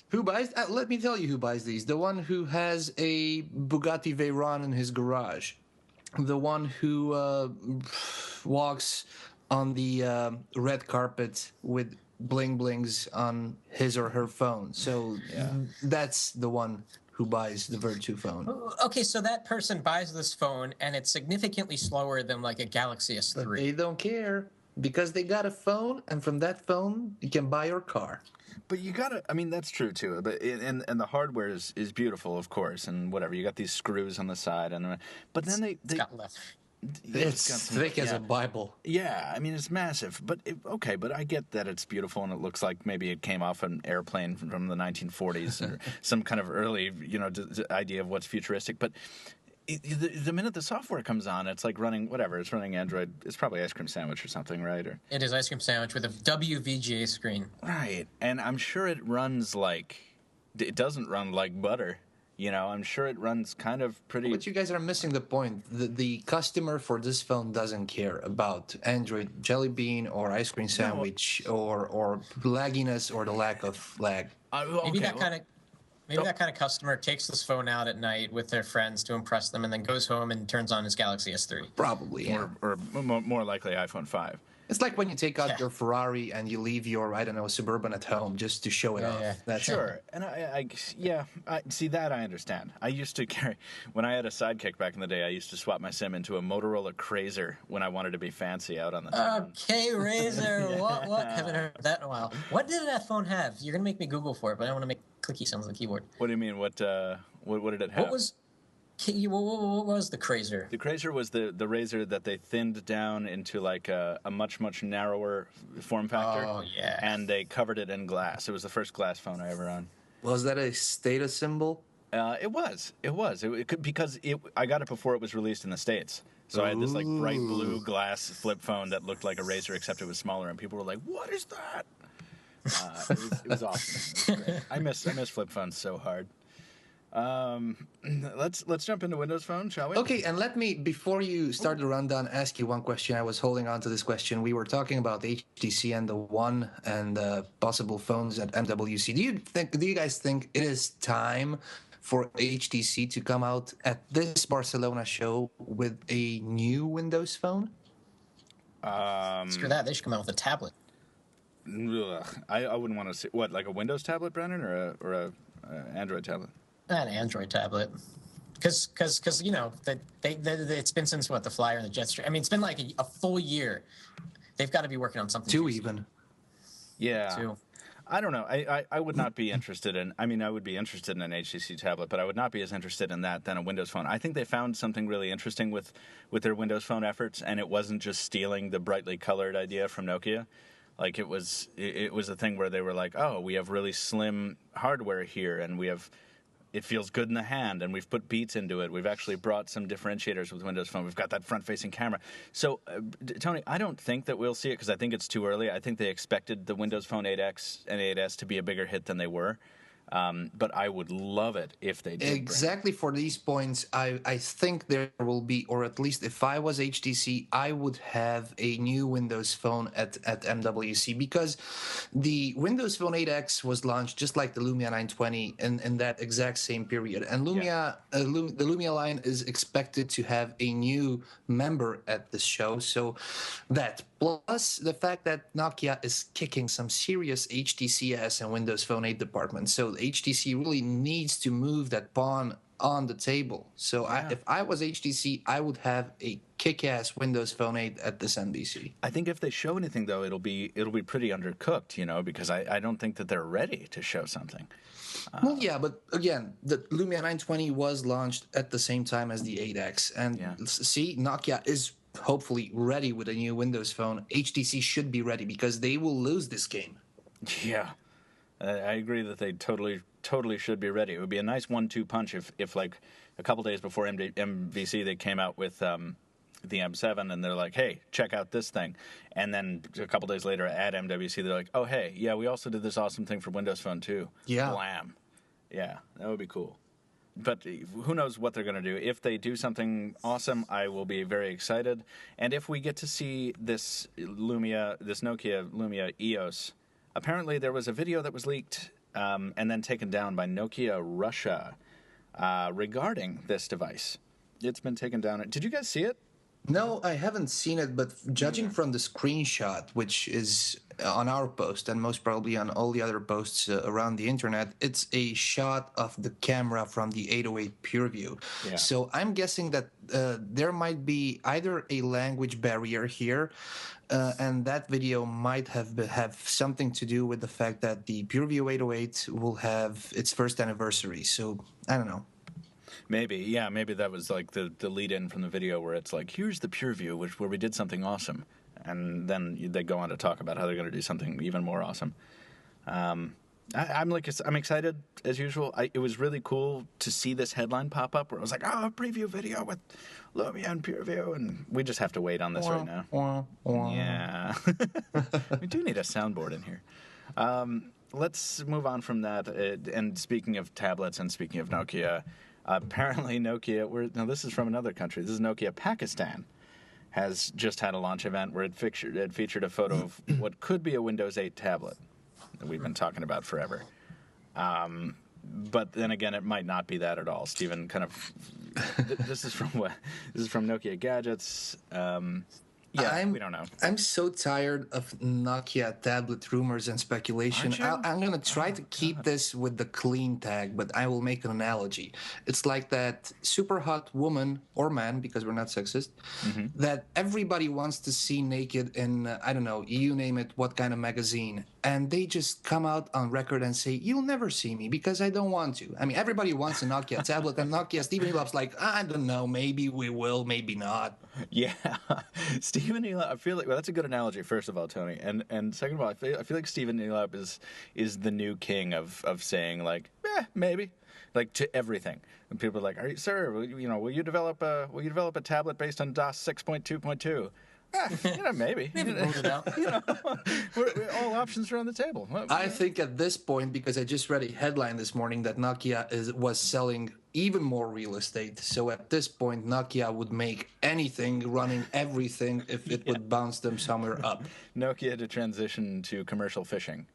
Who buys? Let me tell you who buys these. The one who has a Bugatti Veyron in his garage. The one who walks on the red carpet with bling blings on his or her phone. So that's the one who buys the Virtu phone. Okay, so that person buys this phone and it's significantly slower than a Galaxy S3. But they don't care because they got a phone, and from that phone you can buy your car. But you gotta, I mean, that's true too. But and the hardware is beautiful, of course, and whatever. You got these screws on the side, but then they got left. It's thick as a Bible. Yeah, I mean, it's massive. But but I get that it's beautiful and it looks like maybe it came off an airplane from the 1940s or some kind of early, idea of what's futuristic. But the minute the software comes on, it's running whatever. It's running Android. It's probably Ice Cream Sandwich or something, right? It is Ice Cream Sandwich with a WVGA screen. Right, and I'm sure it runs it doesn't run like butter. I'm sure it runs kind of pretty. But you guys are missing the point. The customer for this phone doesn't care about Android Jelly Bean or Ice Cream Sandwich or lagginess or the lack of lag. Maybe that kind of customer takes this phone out at night with their friends to impress them, and then goes home and turns on his Galaxy S3. Probably, yeah. Or more likely iPhone 5. It's like when you take out your Ferrari and you leave your, Suburban at home just to show it off. Yeah. That's sure. And I see that I understand. I used to carry, when I had a Sidekick back in the day, I used to swap my SIM into a Motorola Crazer when I wanted to be fancy out on the town. Okay, Razor. What? Haven't heard that in a while. What did that phone have? You're going to make me Google for it, but I don't want to make clicky sounds on the keyboard. What do you mean? What did it have? What was the Crazer? The Crazer was the Razor that they thinned down into a much, much narrower form factor. Oh, yeah. And they covered it in glass. It was the first glass phone I ever owned. Was that a status symbol? It was. It could, because I got it before it was released in the States. So I had this like bright blue glass flip phone that looked like a Razr, except it was smaller, and people were like, "What is that?" It was awesome. It was great. I miss flip phones so hard. Let's jump into Windows Phone, shall we? Okay, and let me, before you start the rundown, ask you one question. I was holding on to this question. We were talking about HTC and the One and possible phones at MWC. Do you guys think it is time for HTC to come out at this Barcelona show with a new Windows Phone? Screw that. They should come out with a tablet. I wouldn't want to see what, like a Windows tablet, Brennan, or a Android tablet. An Android tablet, because it's been since what, the Flyer and the Jetstream. I mean, it's been like a full year. They've got to be working on something. Two even. Yeah. Two. I don't know. I would not be interested in. I mean, I would be interested in an HTC tablet, but I would not be as interested in that than a Windows Phone. I think they found something really interesting with their Windows Phone efforts, and it wasn't just stealing the brightly colored idea from Nokia. Like it was a thing where they were like, oh, we have really slim hardware here, and it feels good in the hand, and we've put beats into it. We've actually brought some differentiators with Windows Phone. We've got that front-facing camera. So, Tony, I don't think that we'll see it because I think it's too early. I think they expected the Windows Phone 8X and 8S to be a bigger hit than they were. But I would love it if they did. Exactly for these points, I think there will be, or at least if I was HTC, I would have a new Windows Phone at MWC, because the Windows Phone 8X was launched just like the Lumia 920 in that exact same period. And the Lumia line is expected to have a new member at the show. So that, plus the fact that Nokia is kicking some serious HTC ass in Windows Phone 8 department. So HTC really needs to move that pawn on the table. So if I was HTC, I would have a kick-ass Windows Phone 8 at this NBC. I think if they show anything, though, it'll be pretty undercooked, because I don't think that they're ready to show something. Well, yeah, but again, the Lumia 920 was launched at the same time as the 8X. And see, Nokia is hopefully ready with a new Windows Phone. HTC should be ready because they will lose this game. Yeah. I agree that they totally should be ready. It would be a nice 1-2 punch if like a couple days before MVC they came out with the M7 and they're like, hey, check out this thing. And then a couple days later at MWC they're like, oh, hey, yeah, we also did this awesome thing for Windows Phone too. Yeah. Blam. Yeah, that would be cool. But who knows what they're going to do. If they do something awesome, I will be very excited. And if we get to see this Nokia Lumia EOS, apparently there was a video that was leaked and then taken down by Nokia Russia regarding this device. It's been taken down. Did you guys see it? No, I haven't seen it, but judging from the screenshot, which is on our post and most probably on all the other posts around the internet, it's a shot of the camera from the 808 PureView. Yeah. So I'm guessing that there might be either a language barrier here, and that video might have something to do with the fact that the PureView 808 will have its first anniversary. So I don't know. Maybe that was like the lead-in from the video where it's like, here's the PureView, where we did something awesome. And then they go on to talk about how they're going to do something even more awesome. I'm excited, as usual. It was really cool to see this headline pop up where it was like, a preview video with Lumia and PureView, and we just have to wait on this right now. Yeah. We do need a soundboard in here. Let's move on from that. And speaking of tablets and speaking of Nokia, apparently Nokia, now this is from another country. This is Nokia Pakistan, has just had a launch event where it featured a photo of what could be a Windows 8 tablet that we've been talking about forever. But then again, it might not be that at all. Stephen, kind of, this is from what? This is from Nokia Gadgets. We don't know. I'm so tired of Nokia tablet rumors and speculation. I'm going to try to keep this with the clean tag, but I will make an analogy. It's like that super hot woman or man, because we're not sexist, that everybody wants to see naked in, I don't know, you name it, what kind of magazine. And they just come out on record and say, you'll never see me because I don't want to. I mean, everybody wants a Nokia tablet, and Nokia, Stephen Elop's like, I don't know, maybe we will, maybe not. Yeah. Stephen Elop, I feel like, well, that's a good analogy, first of all, Tony. And second of all, I feel like Stephen Elop is the new king of saying, like, maybe. like to everything. And people are like, "Are you, sir? Will you develop a tablet based on DOS 6.2.2?" Maybe. Maybe rolled it out. All options are on the table. I think at this point, because I just read a headline this morning that Nokia was selling even more real estate. So at this point, Nokia would make anything running everything if it would bounce them somewhere up. Nokia to transition to commercial fishing.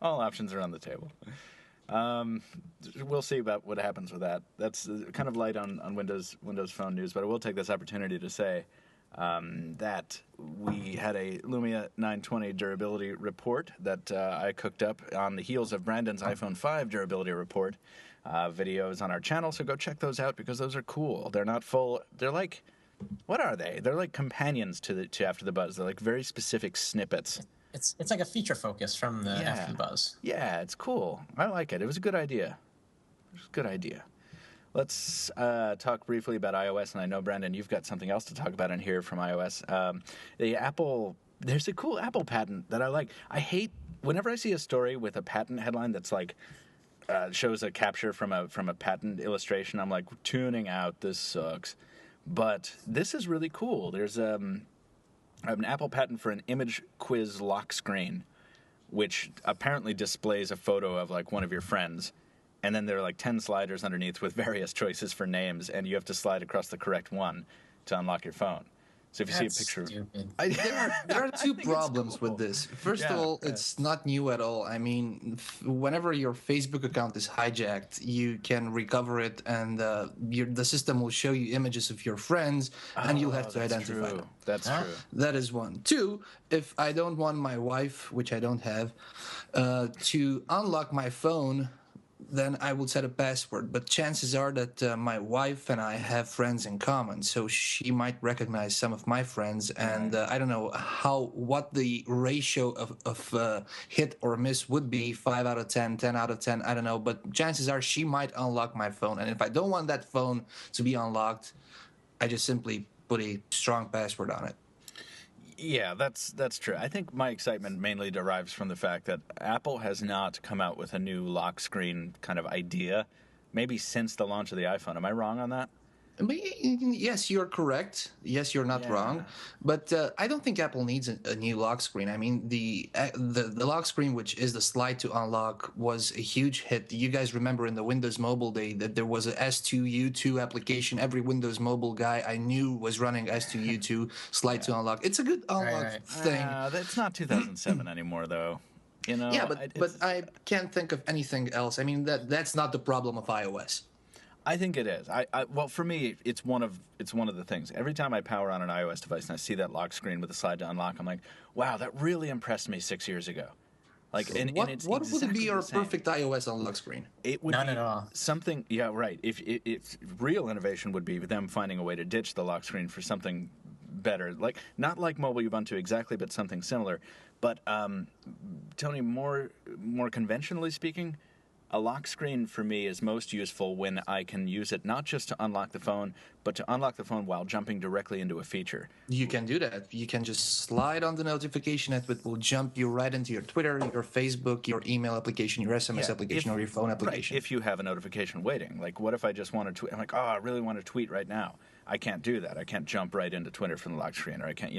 All options are on the table. We'll see about what happens with that. That's kind of light on Windows Phone news, but I will take this opportunity to say that we had a Lumia 920 durability report that I cooked up on the heels of Brandon's iPhone 5 durability report. Videos on our channel, so go check those out because those are cool. They're not full. They're like, what are they? They're like companions to After the Buzz. They're like very specific snippets. It's like a feature focus from the After the Buzz. Yeah, it's cool. I like it. It was a good idea. Let's talk briefly about iOS, and I know, Brandon, you've got something else to talk about in here from iOS. There's a cool Apple patent that I like. I hate whenever I see a story with a patent headline that's like shows a capture from a patent illustration. I'm like, tuning out. This sucks. But this is really cool. There's an Apple patent for an image quiz lock screen, which apparently displays a photo of like one of your friends, and then there are like 10 sliders underneath with various choices for names, and you have to slide across the correct one to unlock your phone. So if you see a picture, there are two problems with this. First of all, it's not new at all. I mean, whenever your Facebook account is hijacked, you can recover it, and the system will show you images of your friends, and you'll have to identify them. That's true. That is one. Two, if I don't want my wife, which I don't have, to unlock my phone, then I will set a password. But chances are that my wife and I have friends in common, so she might recognize some of my friends. And I don't know what the ratio of hit or miss would be, 5 out of 10, 10 out of 10, I don't know. But chances are she might unlock my phone. And if I don't want that phone to be unlocked, I just simply put a strong password on it. Yeah, that's true. I think my excitement mainly derives from the fact that Apple has not come out with a new lock screen kind of idea, maybe since the launch of the iPhone. Am I wrong on that? Yes, you're correct. Yes, you're not wrong. But I don't think Apple needs a new lock screen. I mean, the lock screen, which is the slide to unlock, was a huge hit. You guys remember in the Windows Mobile Day that there was a S2U2 application. Every Windows Mobile guy I knew was running S2U2 slide to unlock. It's a good unlock thing. That's not 2007 anymore, though. Yeah, but I can't think of anything else. I mean, that's not the problem of iOS. I think it is. Well, for me, it's one of the things. Every time I power on an iOS device and I see that lock screen with the slide to unlock, I'm like, wow, that really impressed me 6 years ago. Like, and it's what exactly would be your the same. perfect iOS unlock screen? It would None be at all. something. Yeah, right. If real innovation would be them finding a way to ditch the lock screen for something better, like not like mobile Ubuntu exactly, but something similar. But Tony, more conventionally speaking, a lock screen for me is most useful when I can use it not just to unlock the phone, but to unlock the phone while jumping directly into a feature. You can do that. You can just slide on the notification and it will jump you right into your Twitter, your Facebook, your email application, your SMS application, or your phone application. Right, if you have a notification waiting. Like, what if I just want to tweet? I'm like, I really want to tweet right now. I can't do that. I can't jump right into Twitter from the lock screen, or I can't,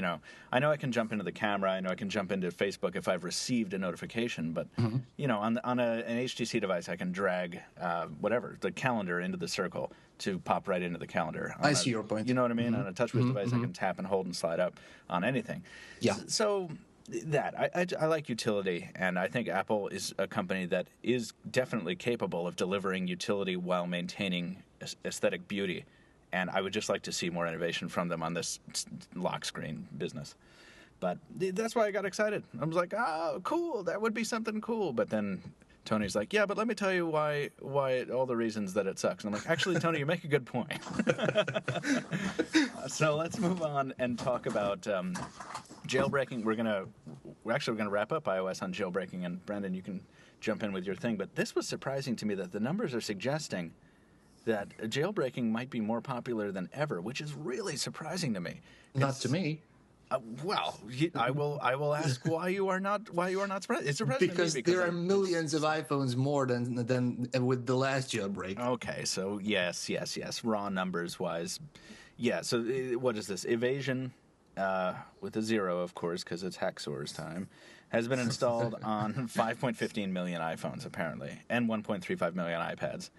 I know I can jump into the camera. I know I can jump into Facebook if I've received a notification, but, on an HTC device, I can drag, the calendar into the circle to pop right into the calendar. I see your point. You know what I mean? On a TouchWiz device, I can tap and hold and slide up on anything. Yeah. So I like utility, and I think Apple is a company that is definitely capable of delivering utility while maintaining aesthetic beauty. And I would just like to see more innovation from them on this lock screen business. But that's why I got excited. I was like, oh, cool, that would be something cool. But then Tony's like, yeah, but let me tell you why all the reasons that it sucks. And I'm like, actually, Tony, you make a good point. So let's move on and talk about jailbreaking. We're gonna wrap up iOS on jailbreaking. And Brandon, you can jump in with your thing. But this was surprising to me that the numbers are suggesting that jailbreaking might be more popular than ever, which is really surprising to me. Not to me. I will ask why you are not surprised. It's surprising Because to me there are millions of iPhones more than with the last jailbreak. Okay, so yes, raw numbers wise, yeah. So what is this? Evasion, with a 0, of course, because it's Hacksaws time, has been installed on 5.15 million iPhones apparently, and 1.35 million iPads.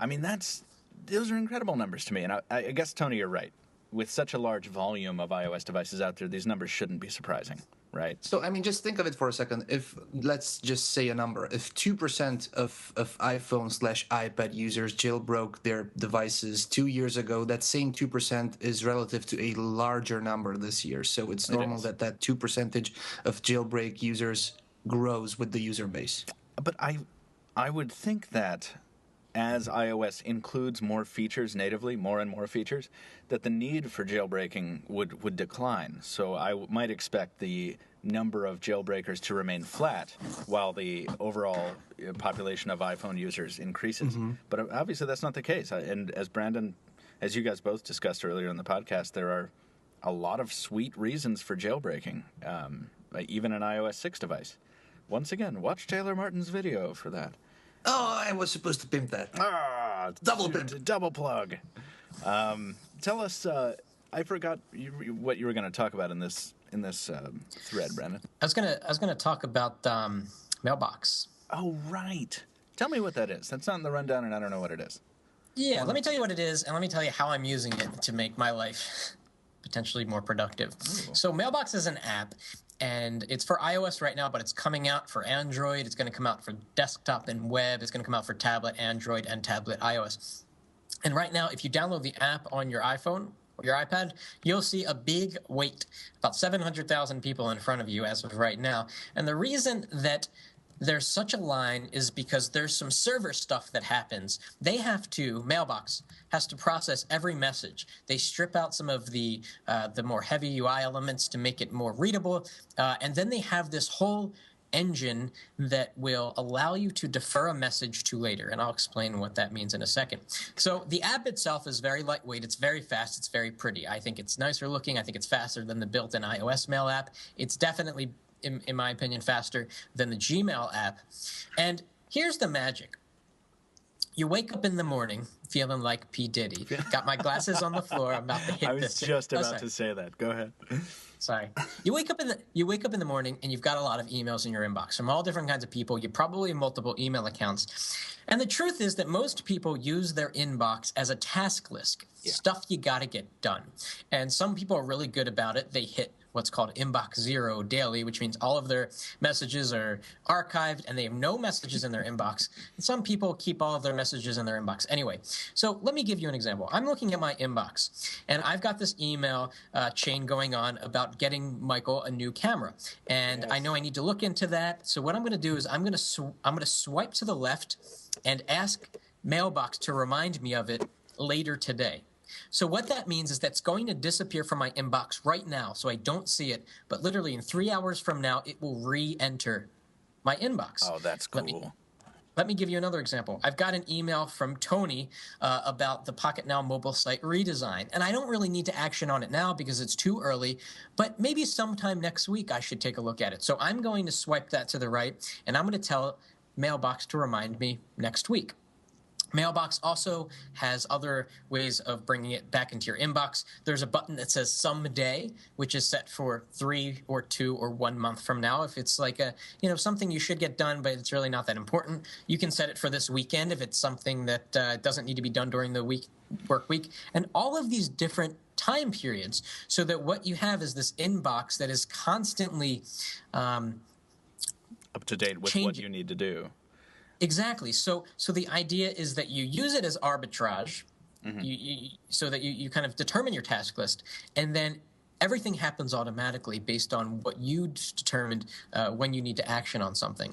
I mean, those are incredible numbers to me, and I guess, Tony, you're right. With such a large volume of iOS devices out there, these numbers shouldn't be surprising, right? So, I mean, just think of it for a second. If, let's just say a number, if 2% of iPhone/iPad users jailbroke their devices 2 years ago, that same 2% is relative to a larger number this year. So it's normal that 2% of jailbreak users grows with the user base. But I would think that as iOS includes more features natively, more and more features, that the need for jailbreaking would decline. So I might expect the number of jailbreakers to remain flat while the overall population of iPhone users increases. Mm-hmm. But obviously that's not the case. And as you guys both discussed earlier in the podcast, there are a lot of sweet reasons for jailbreaking, even an iOS 6 device. Once again, watch Taylor Martin's video for that. Oh, I was supposed to pimp that. Double pimp. Double plug. Tell us, I forgot what you were going to talk about in this thread, Brandon. I was gonna talk about Mailbox. Oh, right. Tell me what that is. That's not in the rundown, and I don't know what it is. Yeah, let me tell you what it is, and let me tell you how I'm using it to make my life potentially more productive. Ooh. So Mailbox is an app, and it's for iOS right now, but it's coming out for Android. It's going to come out for desktop and web. It's going to come out for tablet, Android, and tablet iOS. And right now, if you download the app on your iPhone or your iPad, you'll see a big wait, about 700,000 people in front of you as of right now. And the reason that there's such a line is because there's some server stuff that happens. Mailbox has to process every message. They strip out some of the more heavy UI elements to make it more readable, and then they have this whole engine that will allow you to defer a message to later, and I'll explain what that means in a second. So the app itself is very lightweight. It's very fast. It's very pretty. I think it's nicer looking. I think it's faster than the built-in iOS mail app. It's definitely, in my opinion, faster than the Gmail app. And here's the magic. You wake up in the morning feeling like P. Diddy. Got my glasses on the floor. I'm about to hit this. I was just about to say that. Go ahead. Sorry. You wake up in the morning and you've got a lot of emails in your inbox from all different kinds of people. You probably have multiple email accounts. And the truth is that most people use their inbox as a task list, stuff you got to get done. And some people are really good about it. They hit what's called inbox 0 daily, which means all of their messages are archived and they have no messages in their inbox. And some people keep all of their messages in their inbox anyway. So let me give you an example. I'm looking at my inbox and I've got this email chain going on about getting Michael a new camera. And I know I need to look into that. So what I'm going to do is I'm going to swipe to the left and ask Mailbox to remind me of it later today. So what that means is that's going to disappear from my inbox right now, so I don't see it. But literally in 3 hours from now, it will re-enter my inbox. Oh, that's cool. Let me give you another example. I've got an email from Tony about the Pocketnow mobile site redesign, and I don't really need to action on it now because it's too early, but maybe sometime next week I should take a look at it. So I'm going to swipe that to the right, and I'm going to tell Mailbox to remind me next week. Mailbox also has other ways of bringing it back into your inbox. There's a button that says someday, which is set for 3 or 2 or 1 month from now. If it's like something you should get done, but it's really not that important, you can set it for this weekend if it's something that doesn't need to be done during the work week. And all of these different time periods, so that what you have is this inbox that is constantly up to date with changing. What you need to do. Exactly. So the idea is that you use it as arbitrage, so that you kind of determine your task list, and then everything happens automatically based on what you determined when you need to action on something.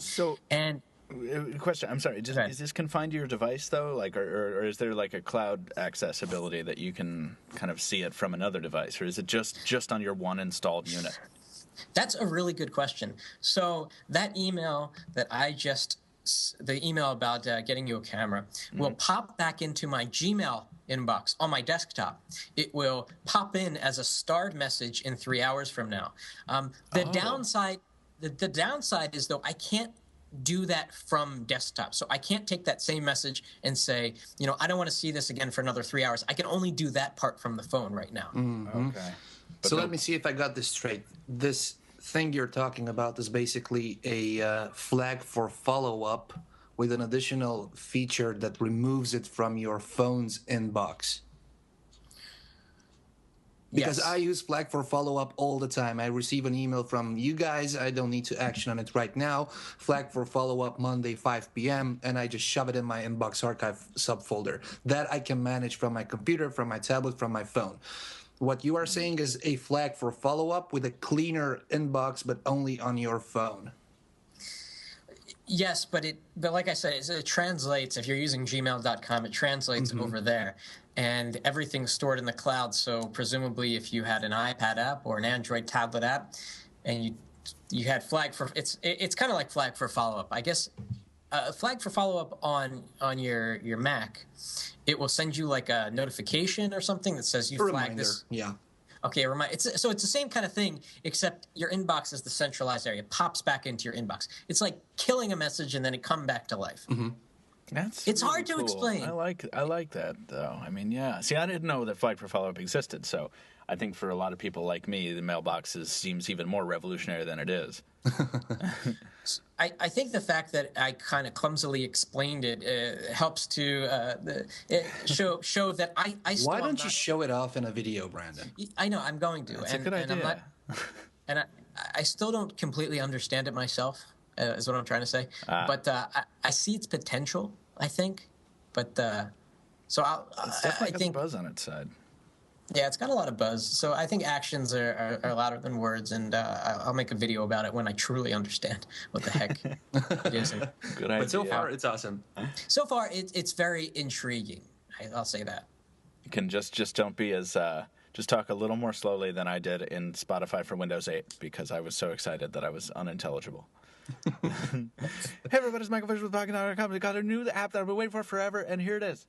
Question. I'm sorry. Is this confined to your device though, or is there like a cloud access ability that you can kind of see it from another device, or is it just on your one installed unit? That's a really good question. So that email that the email about getting you a camera will pop back into my Gmail inbox on my desktop, it will pop in as a starred message in 3 hours from now. The downside is, though, I can't do that from desktop. So I can't take that same message and say, I don't want to see this again for another 3 hours. I can only do that part from the phone right now. Okay. So let me see if I got this straight. This thing you're talking about is basically a flag for follow-up with an additional feature that removes it from your phone's inbox. Because Yes. I use flag for follow-up all the time. I receive an email from you guys. I don't need to action on it right now. Flag for follow-up Monday, 5 p.m., and I just shove it in my inbox archive subfolder. That I can manage from my computer, from my tablet, from my phone. What you are saying is a flag for follow-up with a cleaner inbox, but only on your phone. Yes, but like I said, it translates. If you're using gmail.com, it translates over there, and everything's stored in the cloud. So presumably, if you had an iPad app or an Android tablet app, and you had flag for it's kind of like flag for follow-up, I guess. Flag for follow-up on your Mac, it will send you like a notification or something that says you flagged this. Yeah. Okay, it's the same kind of thing, except your inbox is the centralized area. It pops back into your inbox. It's like killing a message and then it come back to life. It's hard to explain. I like that, though. I mean, yeah. See, I didn't know that flag for follow-up existed, so I think for a lot of people like me, the mailbox seems even more revolutionary than it is. I think the fact that I kind of clumsily explained it helps to show that I still Why don't you show it off in a video, Brandon? I know, I'm going to. That's a good idea. I still don't completely understand it myself, is what I'm trying to say. But I see its potential, I think. But so It's definitely I got think some buzz on its side. Yeah, it's got a lot of buzz. So I think actions are louder than words, and I'll make a video about it when I truly understand what the heck it is. Good idea. But so far, it's awesome. So far, it's very intriguing. I'll say that. You can just don't be as just talk a little more slowly than I did in Spotify for Windows 8 because I was so excited that I was unintelligible. Hey everybody, it's Michael Fisher with Pocketnow.com. We got a new app that I've been waiting for forever, and here it is.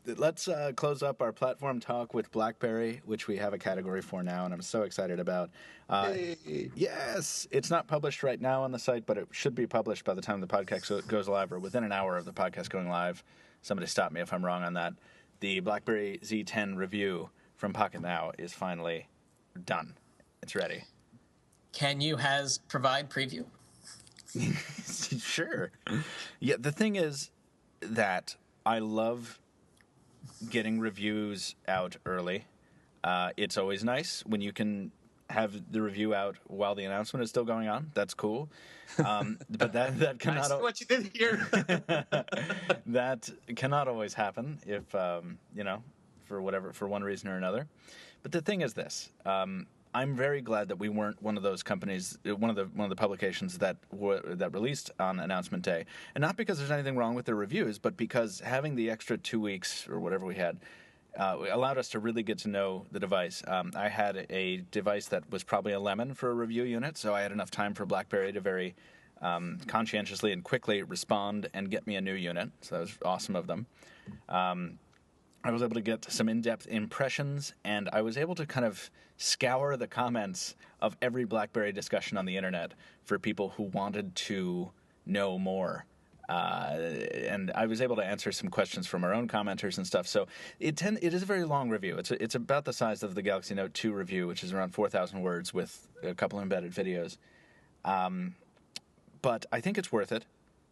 Let's close up our platform talk with BlackBerry, which we have a category for now, and I'm so excited about. Yes, it's not published right now on the site, but it should be published by the time the podcast goes live, or within an hour of the podcast going live. Somebody stop me if I'm wrong on that. The BlackBerry Z10 review from Pocketnow is finally done. It's ready. Can you provide preview? Sure. Yeah, the thing is that I love getting reviews out early. It's always nice when you can have the review out while the announcement is still going on. That's cool. But that cannot. I see what you did here. That cannot always happen if for one reason or another. But the thing is this. I'm very glad that we weren't one of those companies, one of the publications that released on announcement day, and not because there's anything wrong with their reviews, but because having the extra 2 weeks or whatever we had allowed us to really get to know the device. I had a device that was probably a lemon for a review unit, so I had enough time for BlackBerry to very conscientiously and quickly respond and get me a new unit. So that was awesome of them. I was able to get some in-depth impressions, and I was able to kind of scour the comments of every BlackBerry discussion on the internet for people who wanted to know more. And I was able to answer some questions from our own commenters and stuff. So it is a very long review. It's about the size of the Galaxy Note 2 review, which is around 4,000 words with a couple embedded videos. But I think it's worth it.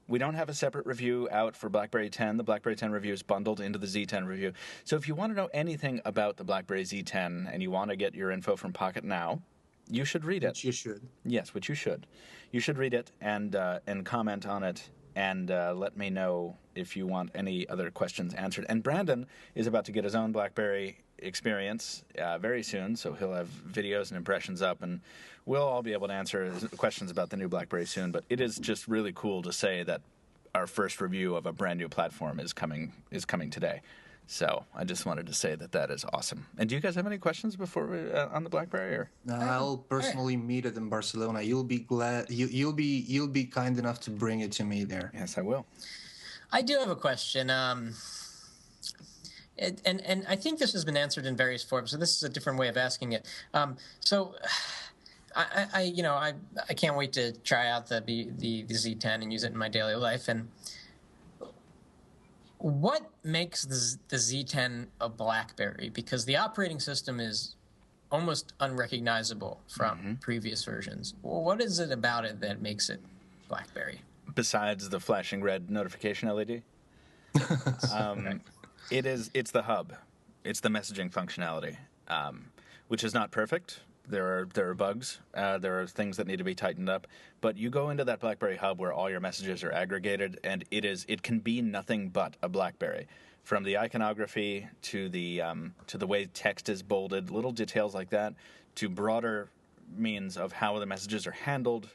We don't have a separate review out for BlackBerry 10. The BlackBerry 10 review is bundled into the Z10 review. So if you want to know anything about the BlackBerry Z10 and you want to get your info from Pocketnow, you should read it. Which you should. Yes, which you should. You should read it and comment on it and let me know if you want any other questions answered. And Brandon is about to get his own BlackBerry experience very soon, so he'll have videos and impressions up, and we'll all be able to answer questions about the new BlackBerry soon. But it is just really cool to say that our first review of a brand new platform is coming today. So I just wanted to say that is awesome. And do you guys have any questions before we, on the BlackBerry? Or? I'll personally meet it in Barcelona. You'll be glad. You'll be kind enough to bring it to me there. Yes, I will. I do have a question. And I think this has been answered in various forms. So this is a different way of asking it. So I can't wait to try out the Z10 and use it in my daily life. And what makes the Z10 a BlackBerry? Because the operating system is almost unrecognizable from previous versions. Well, what is it about it that makes it BlackBerry? Besides the flashing red notification LED, it's the hub. It's the messaging functionality, which is not perfect. There are bugs. There are things that need to be tightened up. But you go into that BlackBerry hub where all your messages are aggregated, and it can be nothing but a BlackBerry. From the iconography to the way text is bolded, little details like that, to broader means of how the messages are handled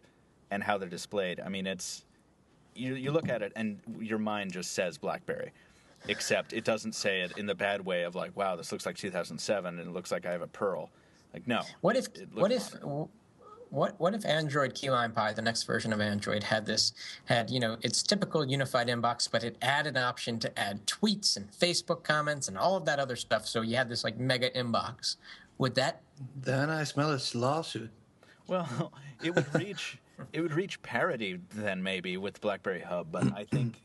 and how they're displayed. I mean, it's you look at it and your mind just says BlackBerry. Except it doesn't say it in the bad way of like, wow, this looks like 2007 and it looks like I have a Pearl. Like, no. What if Android Key Lime Pie, the next version of Android, had its typical unified inbox, but it added an option to add tweets and Facebook comments and all of that other stuff, so you had this like mega inbox. Would that? Then I smell a lawsuit. Well, it would reach parity then maybe with BlackBerry Hub, but I think.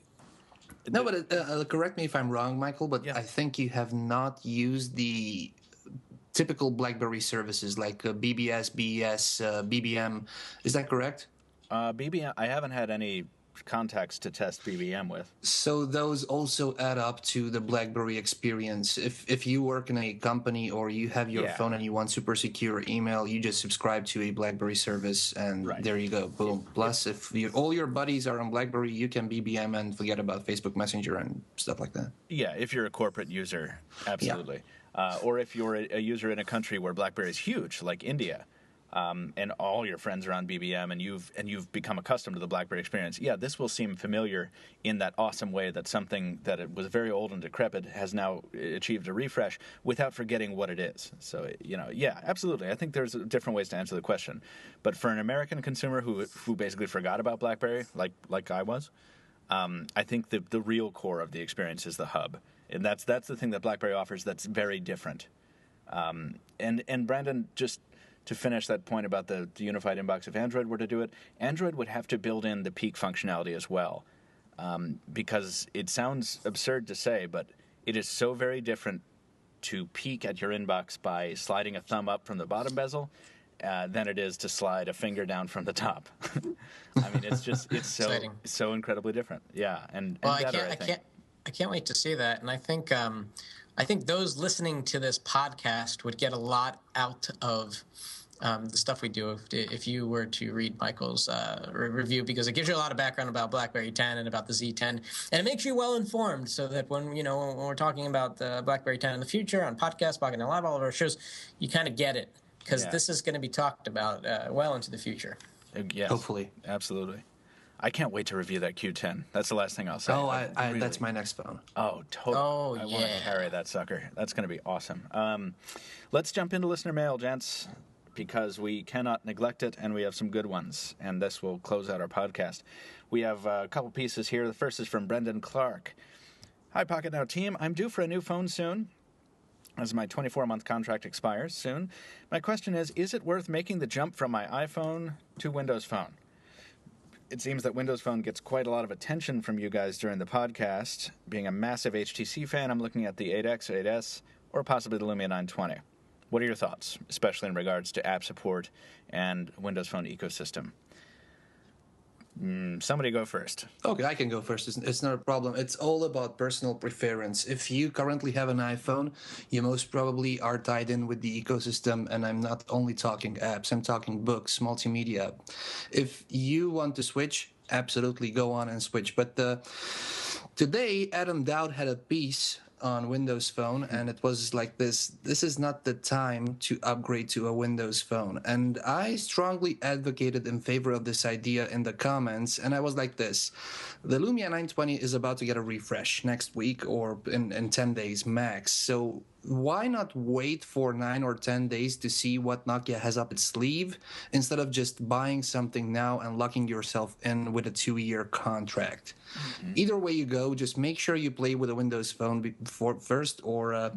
No, but correct me if I'm wrong, Michael, but yeah. I think you have not used the typical BlackBerry services like BBS, BES, BBM. Is that correct? BBM, I haven't had any contacts to test BBM with. So those also add up to the BlackBerry experience. If you work in a company or you have your phone and you want super secure email, you just subscribe to a BlackBerry service and there you go, boom. Plus, if all your buddies are on BlackBerry, you can BBM and forget about Facebook Messenger and stuff like that. Yeah, if you're a corporate user, absolutely. Or if you're a user in a country where BlackBerry is huge, like India, and all your friends are on BBM, and you've become accustomed to the BlackBerry experience. Yeah, this will seem familiar in that awesome way that something that it was very old and decrepit has now achieved a refresh without forgetting what it is. So yeah, absolutely. I think there's different ways to answer the question, but for an American consumer who basically forgot about BlackBerry, like I was, I think the real core of the experience is the hub, and that's the thing that BlackBerry offers that's very different. And Brandon, just to finish that point about the unified inbox, if Android were to do it, Android would have to build in the peek functionality as well, because it sounds absurd to say, but it is so very different to peek at your inbox by sliding a thumb up from the bottom bezel than it is to slide a finger down from the top. I mean, it's so incredibly different. Yeah, and better, I can't wait to see that, and I think those listening to this podcast would get a lot out of the stuff we do if you were to read Michael's review, because it gives you a lot of background about BlackBerry 10 and about the Z10, and it makes you well informed, so that when we're talking about the BlackBerry 10 in the future on podcasts, Pocketnow Live, all of our shows, you kind of get it, because this is going to be talked about well into the future. Yes, hopefully, absolutely. I can't wait to review that Q10. That's the last thing I'll say. Oh, really, that's my next phone. Oh, totally. Oh, I want to carry that sucker. That's going to be awesome. Let's jump into listener mail, gents, because we cannot neglect it, and we have some good ones, and this will close out our podcast. We have a couple pieces here. The first is from Brendan Clark. Hi, Pocketnow team. I'm due for a new phone soon, as my 24-month contract expires soon. My question is it worth making the jump from my iPhone to Windows Phone? It seems that Windows Phone gets quite a lot of attention from you guys during the podcast. Being a massive HTC fan, I'm looking at the 8X, 8S, or possibly the Lumia 920. What are your thoughts, especially in regards to app support and Windows Phone ecosystem? Somebody go first. Okay, I can go first. It's not a problem. It's all about personal preference. If you currently have an iPhone, you most probably are tied in with the ecosystem, and I'm not only talking apps, I'm talking books, multimedia. If you want to switch, absolutely go on and switch. But today, Adam Dowd had a piece on Windows Phone, and it was like this is not the time to upgrade to a Windows Phone. And I strongly advocated in favor of this idea in the comments, and I was like this. The Lumia 920 is about to get a refresh next week or in 10 days max. So why not wait for 9 or 10 days to see what Nokia has up its sleeve instead of just buying something now and locking yourself in with a 2-year contract? Either way you go, just make sure you play with a Windows Phone before first, or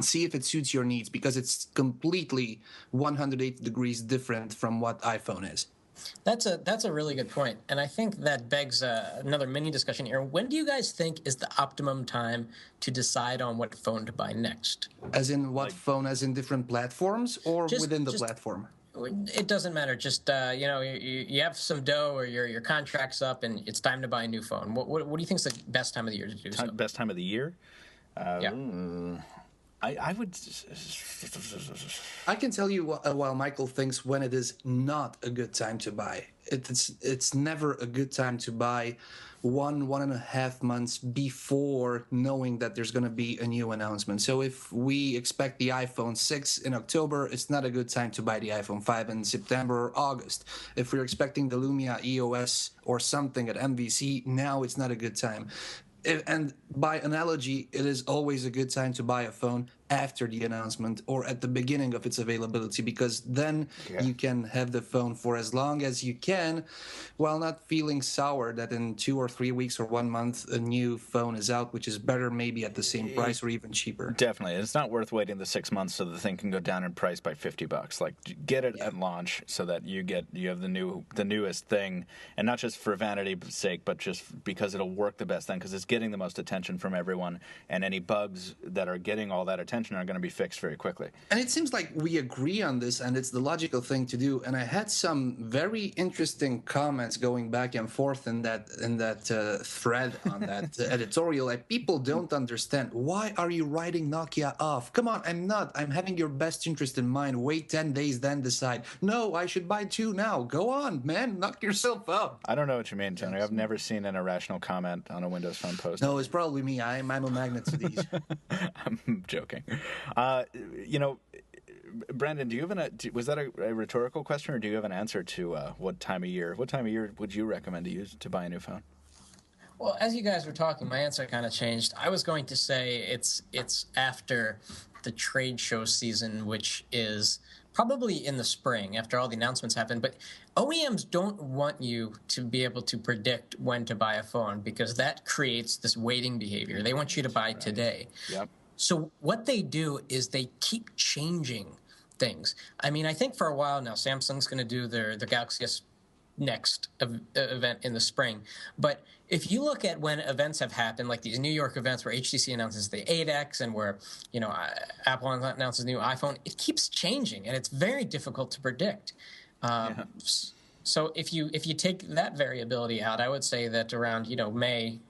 see if it suits your needs, because it's completely 180 degrees different from what iPhone is. That's a really good point, and I think that begs another mini discussion here. When do you guys think is the optimum time to decide on what phone to buy next? As in what phone? As in different platforms, or within the platform? It doesn't matter. Just you have some dough, or your contract's up, and it's time to buy a new phone. What do you think is the best time of the year to do so? Best time of the year? Yeah. I would. I can tell you while Michael thinks when it is not a good time to buy. It's never a good time to buy 1.5 months before knowing that there's going to be a new announcement. So if we expect the iPhone 6 in October, it's not a good time to buy the iPhone 5 in September or August. If we're expecting the Lumia EOS or something at MVC, now it's not a good time. And by analogy, it is always a good time to buy a phone after the announcement or at the beginning of its availability, because then you can have the phone for as long as you can while not feeling sour that in 2 or 3 weeks or 1 month a new phone is out, which is better, maybe at the same price or even cheaper. Definitely. It's not worth waiting the 6 months so the thing can go down in price by $50. Like, get it at launch so that you have the newest thing, and not just for vanity's sake, but just because it'll work the best then, because it's getting the most attention from everyone, and any bugs that are getting all that attention are going to be fixed very quickly. And it seems like we agree on this, and it's the logical thing to do. And I had some very interesting comments going back and forth in that thread on that editorial. Like, people don't understand, why are you writing Nokia off? Come on, I'm not. I'm having your best interest in mind. Wait 10 days, then decide. No, I should buy 2 now. Go on, man. Knock yourself out. I don't know what you mean, Tony. I've never seen an irrational comment on a Windows Phone post. No, it's probably me. I'm a magnet to these. I'm joking. Brandon, do you have was that a rhetorical question, or do you have an answer to what time of year would you recommend to use to buy a new phone? Well, as you guys were talking, my answer kind of changed. I was going to say it's after the trade show season, which is probably in the spring after all the announcements happen. But OEMs don't want you to be able to predict when to buy a phone, because that creates this waiting behavior. They want you to buy today. Yep. So what they do is they keep changing things. I mean, I think for a while now, Samsung's going to do their Galaxy S Next event in the spring. But if you look at when events have happened, like these New York events where HTC announces the 8X and where, Apple announces the new iPhone, it keeps changing, and it's very difficult to predict. So if you take that variability out, I would say that around, May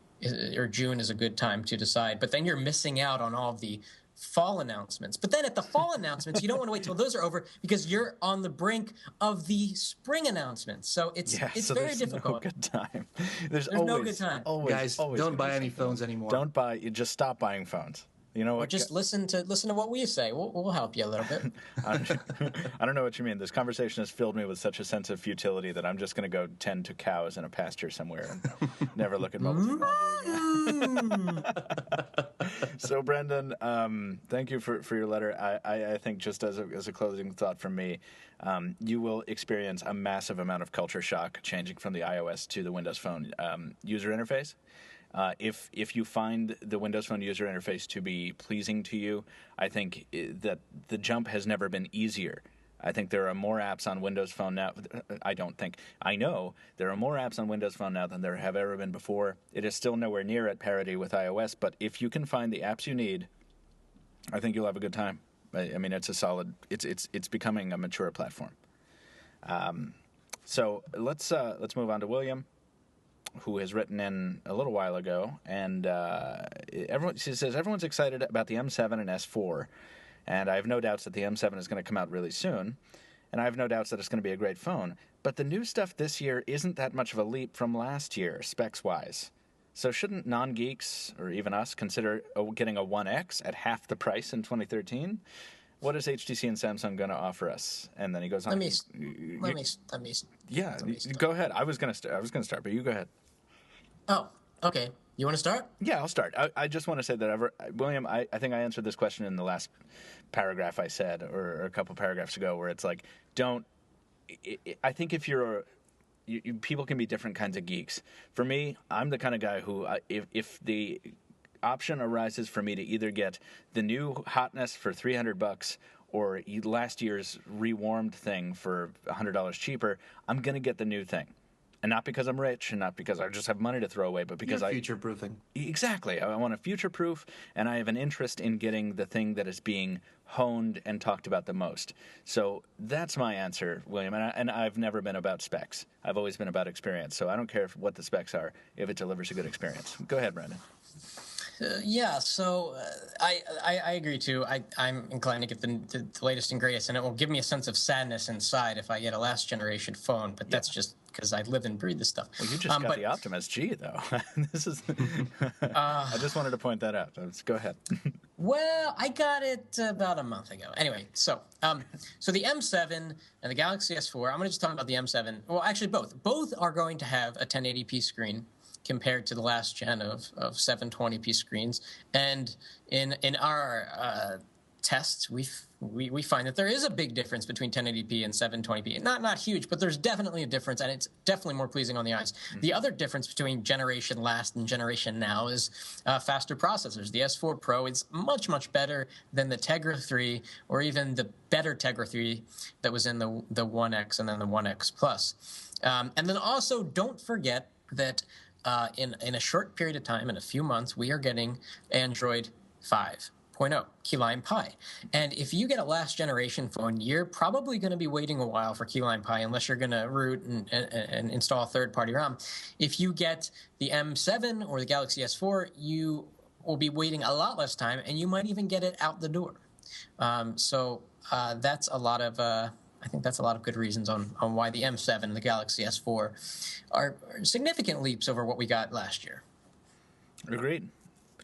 or June is a good time to decide. But then you're missing out on all of the fall announcements. But then at the fall announcements, you don't want to wait till those are over, because you're on the brink of the spring announcements. So it's very difficult. No good time. There's always, no good time. Guys, don't buy any phones anymore. You just stop buying phones. You know what? Or just listen to what we say. We'll help you a little bit. I don't know what you mean. This conversation has filled me with such a sense of futility that I'm just going to go tend to cows in a pasture somewhere and never look at mobile technology again. So, Brendan, thank you for your letter. I think, just as a closing thought from me, you will experience a massive amount of culture shock changing from the iOS to the Windows Phone user interface. If you find the Windows Phone user interface to be pleasing to you, I think that the jump has never been easier. I think there are more apps on Windows Phone now. I know there are more apps on Windows Phone now than there have ever been before. It is still nowhere near at parity with iOS, but if you can find the apps you need, I think you'll have a good time. I mean, it's a solid. It's becoming a mature platform. So let's move on to William, who has written in a little while ago, and she says everyone's excited about the M7 and S4, and I have no doubts that the M7 is going to come out really soon, and I have no doubts that it's going to be a great phone. But the new stuff this year isn't that much of a leap from last year, specs-wise. So shouldn't non-geeks, or even us, consider getting a 1X at half the price in 2013? What is HTC and Samsung going to offer us? And then he goes on. Let me. Yeah, let me start. go ahead. I was gonna start, but you go ahead. Oh, okay. You want to start? Yeah, I'll start. I just want to say that, William, I think I answered this question in the last paragraph I said, or a couple paragraphs ago, where it's like, I think if you're people can be different kinds of geeks. For me, I'm the kind of guy who, if the option arises for me to either get the new hotness for $300 or last year's rewarmed thing for $100 cheaper, I'm going to get the new thing. And not because I'm rich, and not because I just have money to throw away, but because You're future-proofing. Exactly. I want a future-proof, and I have an interest in getting the thing that is being honed and talked about the most. So that's my answer, William. And I've never been about specs. I've always been about experience. So I don't care what the specs are if it delivers a good experience. Go ahead, Brandon. Yeah, so I agree too. I'm inclined to get the latest and greatest, and it will give me a sense of sadness inside if I get a last generation phone. But that's just because I live and breathe this stuff. Well, you just got the Optimus G, though. This is. I just wanted to point that out. Go ahead. Well, I got it about a month ago. Anyway, so the M7 and the Galaxy S4. I'm going to just talk about the M7. Well, actually, both. Both are going to have a 1080p screen compared to the last gen of 720p screens. And in our tests, we find that there is a big difference between 1080p and 720p. Not huge, but there's definitely a difference, and it's definitely more pleasing on the eyes. Mm-hmm. The other difference between generation last and generation now is faster processors. The S4 Pro is much, much better than the Tegra 3, or even the better Tegra 3 that was in the 1X and then the 1X Plus. And then also, don't forget that in a short period of time, in a few months, we are getting Android 5.0, Key Lime Pie. And if you get a last generation phone, you're probably going to be waiting a while for Key Lime Pie unless you're going to root and install third-party ROM. If you get the M7 or the Galaxy S4, you will be waiting a lot less time, and you might even get it out the door. So that's a lot of... I think that's a lot of good reasons on why the M7 and the Galaxy S4 are significant leaps over what we got last year. Agreed.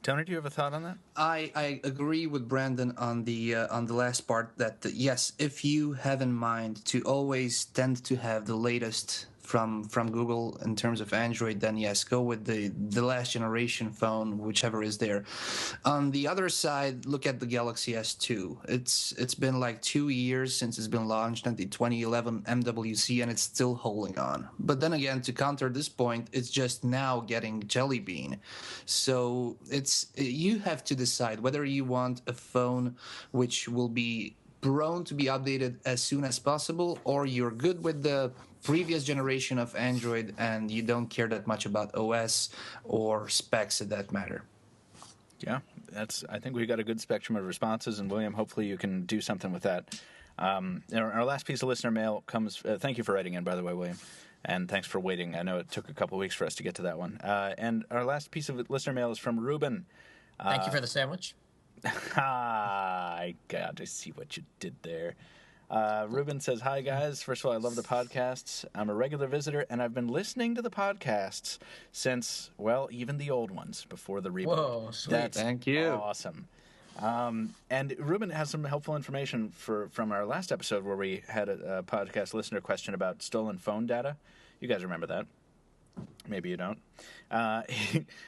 Tony, do you have a thought on that? I agree with Brandon on the last part that yes, if you have in mind to always tend to have the latest from Google in terms of Android, then yes, go with the last generation phone, whichever is there. On the other side, look at the Galaxy S2. It's been like 2 years since it's been launched at the 2011 MWC, and it's still holding on. But then again, to counter this point, it's just now getting Jelly Bean. So you have to decide whether you want a phone which will be prone to be updated as soon as possible, or you're good with the previous generation of Android and you don't care that much about OS or specs at that matter. Yeah, I think we got a good spectrum of responses, and William, hopefully you can do something with that. Our last piece of listener mail comes. Thank you for writing in, by the way, William, and thanks for waiting. I know it took a couple of weeks for us to get to that one. And our last piece of listener mail is from Ruben. Thank you for the sandwich. I got to see what you did there. Ruben says, "Hi guys. First of all, I love the podcasts. I'm a regular visitor, and I've been listening to the podcasts since, well, even the old ones before the reboot. Whoa, sweet. Thank you. Awesome." And Ruben has some helpful information from our last episode where we had a podcast listener question about stolen phone data. You guys remember that? Maybe you don't.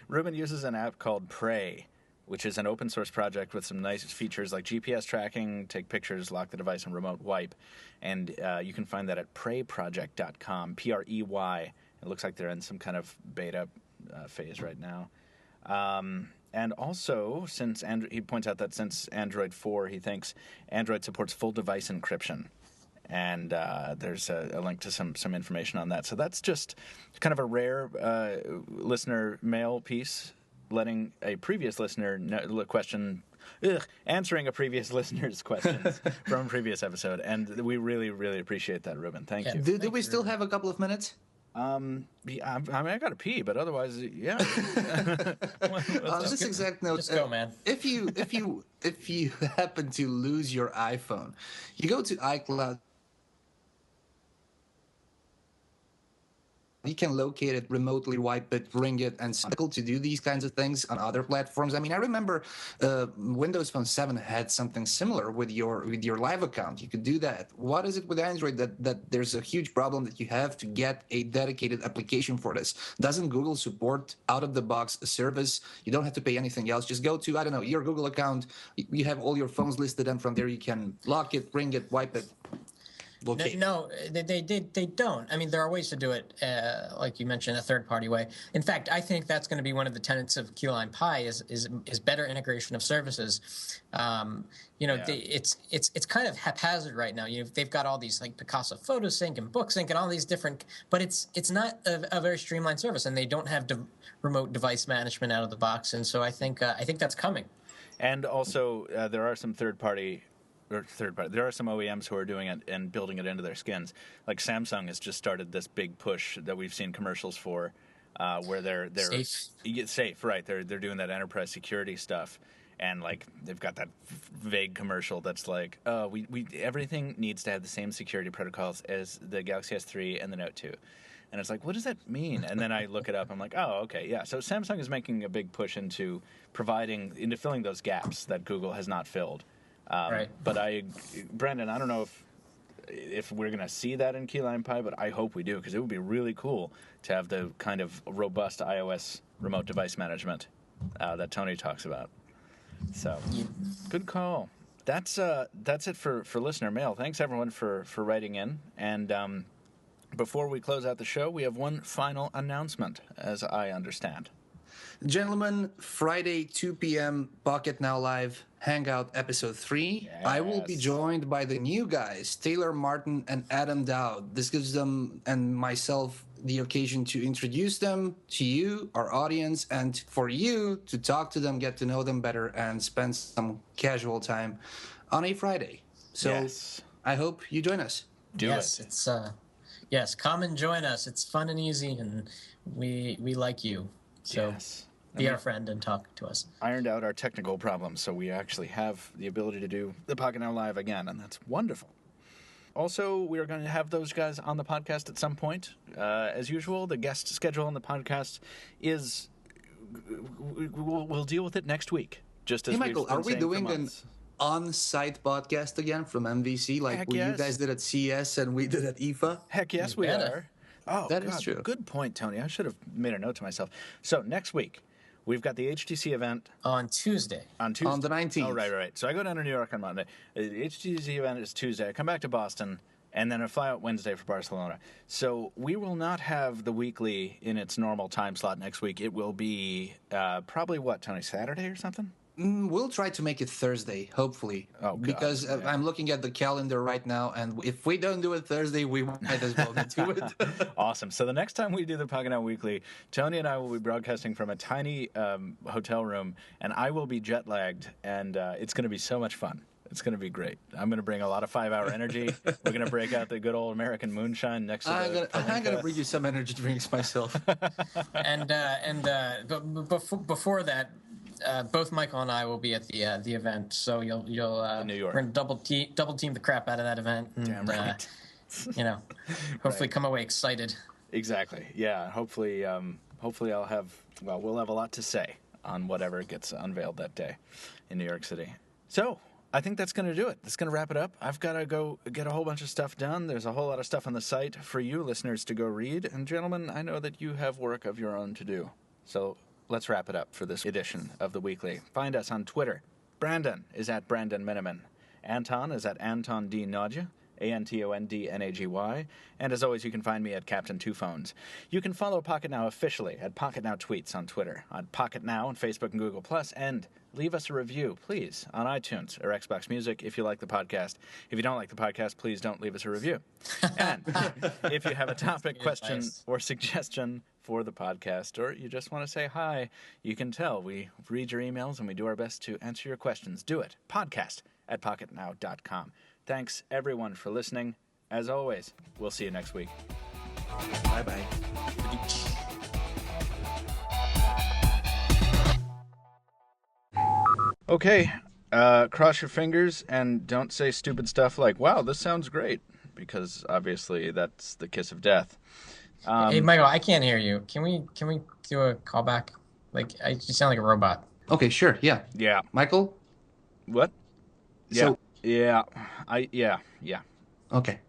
Ruben uses an app called Prey, which is an open source project with some nice features like GPS tracking, take pictures, lock the device, and remote wipe. And you can find that at preyproject.com, Prey. It looks like they're in some kind of beta phase right now. And also, he points out that since Android 4, he thinks Android supports full device encryption. And there's a link to some information on that. So that's just kind of a rare listener mail piece, letting a previous listener answering a previous lister's questions from a previous episode. And we really, really appreciate that, Ruben. Thank you. Do we still have a couple of minutes? Yeah, I got to pee, but otherwise, yeah. On this exact note, just go, man. If you happen to lose your iPhone, you go to iCloud. You can locate it, remotely wipe it, ring it, and cycle to do these kinds of things on other platforms. I mean, I remember Windows Phone 7 had something similar with your live account. You could do that. What is it with Android that there's a huge problem that you have to get a dedicated application for this? Doesn't Google support out-of-the-box service? You don't have to pay anything else. Just go to, I don't know, your Google account. You have all your phones listed, and from there you can lock it, ring it, wipe it. Okay. No, they don't. I mean, there are ways to do it, like you mentioned, a third-party way. In fact, I think that's going to be one of the tenets of Key Lime Pie is better integration of services. It's kind of haphazard right now. They've got all these like Picasa PhotoSync and BookSync and all these different, but it's not a very streamlined service, and they don't have remote device management out of the box. And so I think that's coming. And also, there are some there are some OEMs who are doing it and building it into their skins. Like Samsung has just started this big push that we've seen commercials for, where they're safe, right? They're doing that enterprise security stuff, and like they've got that vague commercial that's like, we everything needs to have the same security protocols as the Galaxy S3 and the Note 2. And it's like, what does that mean? And then I look it up. I'm like, oh, okay, yeah. So Samsung is making a big push into filling those gaps that Google has not filled. Right. But Brendan, I don't know if we're going to see that in Key Lime Pie, but I hope we do, because it would be really cool to have the kind of robust iOS remote device management that Tony talks about. So, good call. That's it for listener mail. Thanks, everyone, for writing in. And before we close out the show, we have one final announcement, as I understand. Gentlemen, Friday, 2 p.m., Pocketnow Live, Hangout Episode 3. Yes. I will be joined by the new guys, Taylor Martin and Adam Dowd. This gives them and myself the occasion to introduce them to you, our audience, and for you to talk to them, get to know them better, and spend some casual time on a Friday. So yes. I hope you join us. Do it. Yes, come and join us. It's fun and easy, and we like you. So be our friend and talk to us. Ironed out our technical problems, so we actually have the ability to do the Pocketnow Live again, and that's wonderful. Also, we are going to have those guys on the podcast at some point. As usual, the guest schedule on the podcast is... We'll deal with it next week. Just as Michael, are we doing an on-site podcast again from MVC, like you guys did at CES and we did at IFA? Heck yes, we are. Oh, that is true. Good point, Tony. I should have made a note to myself. So next week, we've got the HTC event. On Tuesday. On the 19th. Oh, right. So I go down to New York on Monday. The HTC event is Tuesday. I come back to Boston, and then I fly out Wednesday for Barcelona. So we will not have the weekly in its normal time slot next week. It will be probably, Tony, Saturday or something? We'll try to make it Thursday, hopefully. Oh, God. Because I'm looking at the calendar right now, and if we don't do it Thursday, we might as well not do it. Awesome. So the next time we do the Pocketnow Weekly, Tony and I will be broadcasting from a tiny hotel room, and I will be jet-lagged, and it's going to be so much fun. It's going to be great. I'm going to bring a lot of 5-hour energy. We're going to break out the good old American moonshine next to I'm going to bring you some energy drinks myself. and before that, both Michael and I will be at the event, so you'll New York. We're gonna double team the crap out of that event. And, damn right. Hopefully come away excited. Exactly. Yeah. Hopefully we'll have a lot to say on whatever gets unveiled that day in New York City. So I think that's going to do it. That's going to wrap it up. I've got to go get a whole bunch of stuff done. There's a whole lot of stuff on the site for you listeners to go read. And gentlemen, I know that you have work of your own to do. So let's wrap it up for this edition of the Weekly. Find us on Twitter. Brandon is at Brandon Miniman. Anton is at Anton D. Nadja, ANTONDNAGY. And as always, you can find me at Captain Two Phones. You can follow Pocketnow officially at Pocketnow Tweets on Twitter, on Pocketnow on Facebook and Google+, and leave us a review, please, on iTunes or Xbox Music if you like the podcast. If you don't like the podcast, please don't leave us a review. And if you have a topic, question, or suggestion for the podcast, or you just want to say hi, you can tell. We read your emails and we do our best to answer your questions. Do it. podcast@pocketnow.com. Thanks, everyone, for listening. As always, we'll see you next week. Bye-bye. Okay, cross your fingers and don't say stupid stuff like, wow, this sounds great, because obviously that's the kiss of death. Hey, Michael, I can't hear you. Can we do a callback? Like, you sound like a robot. Okay, sure. Yeah. Yeah. Michael? What? Yeah. So, yeah. Yeah. okay.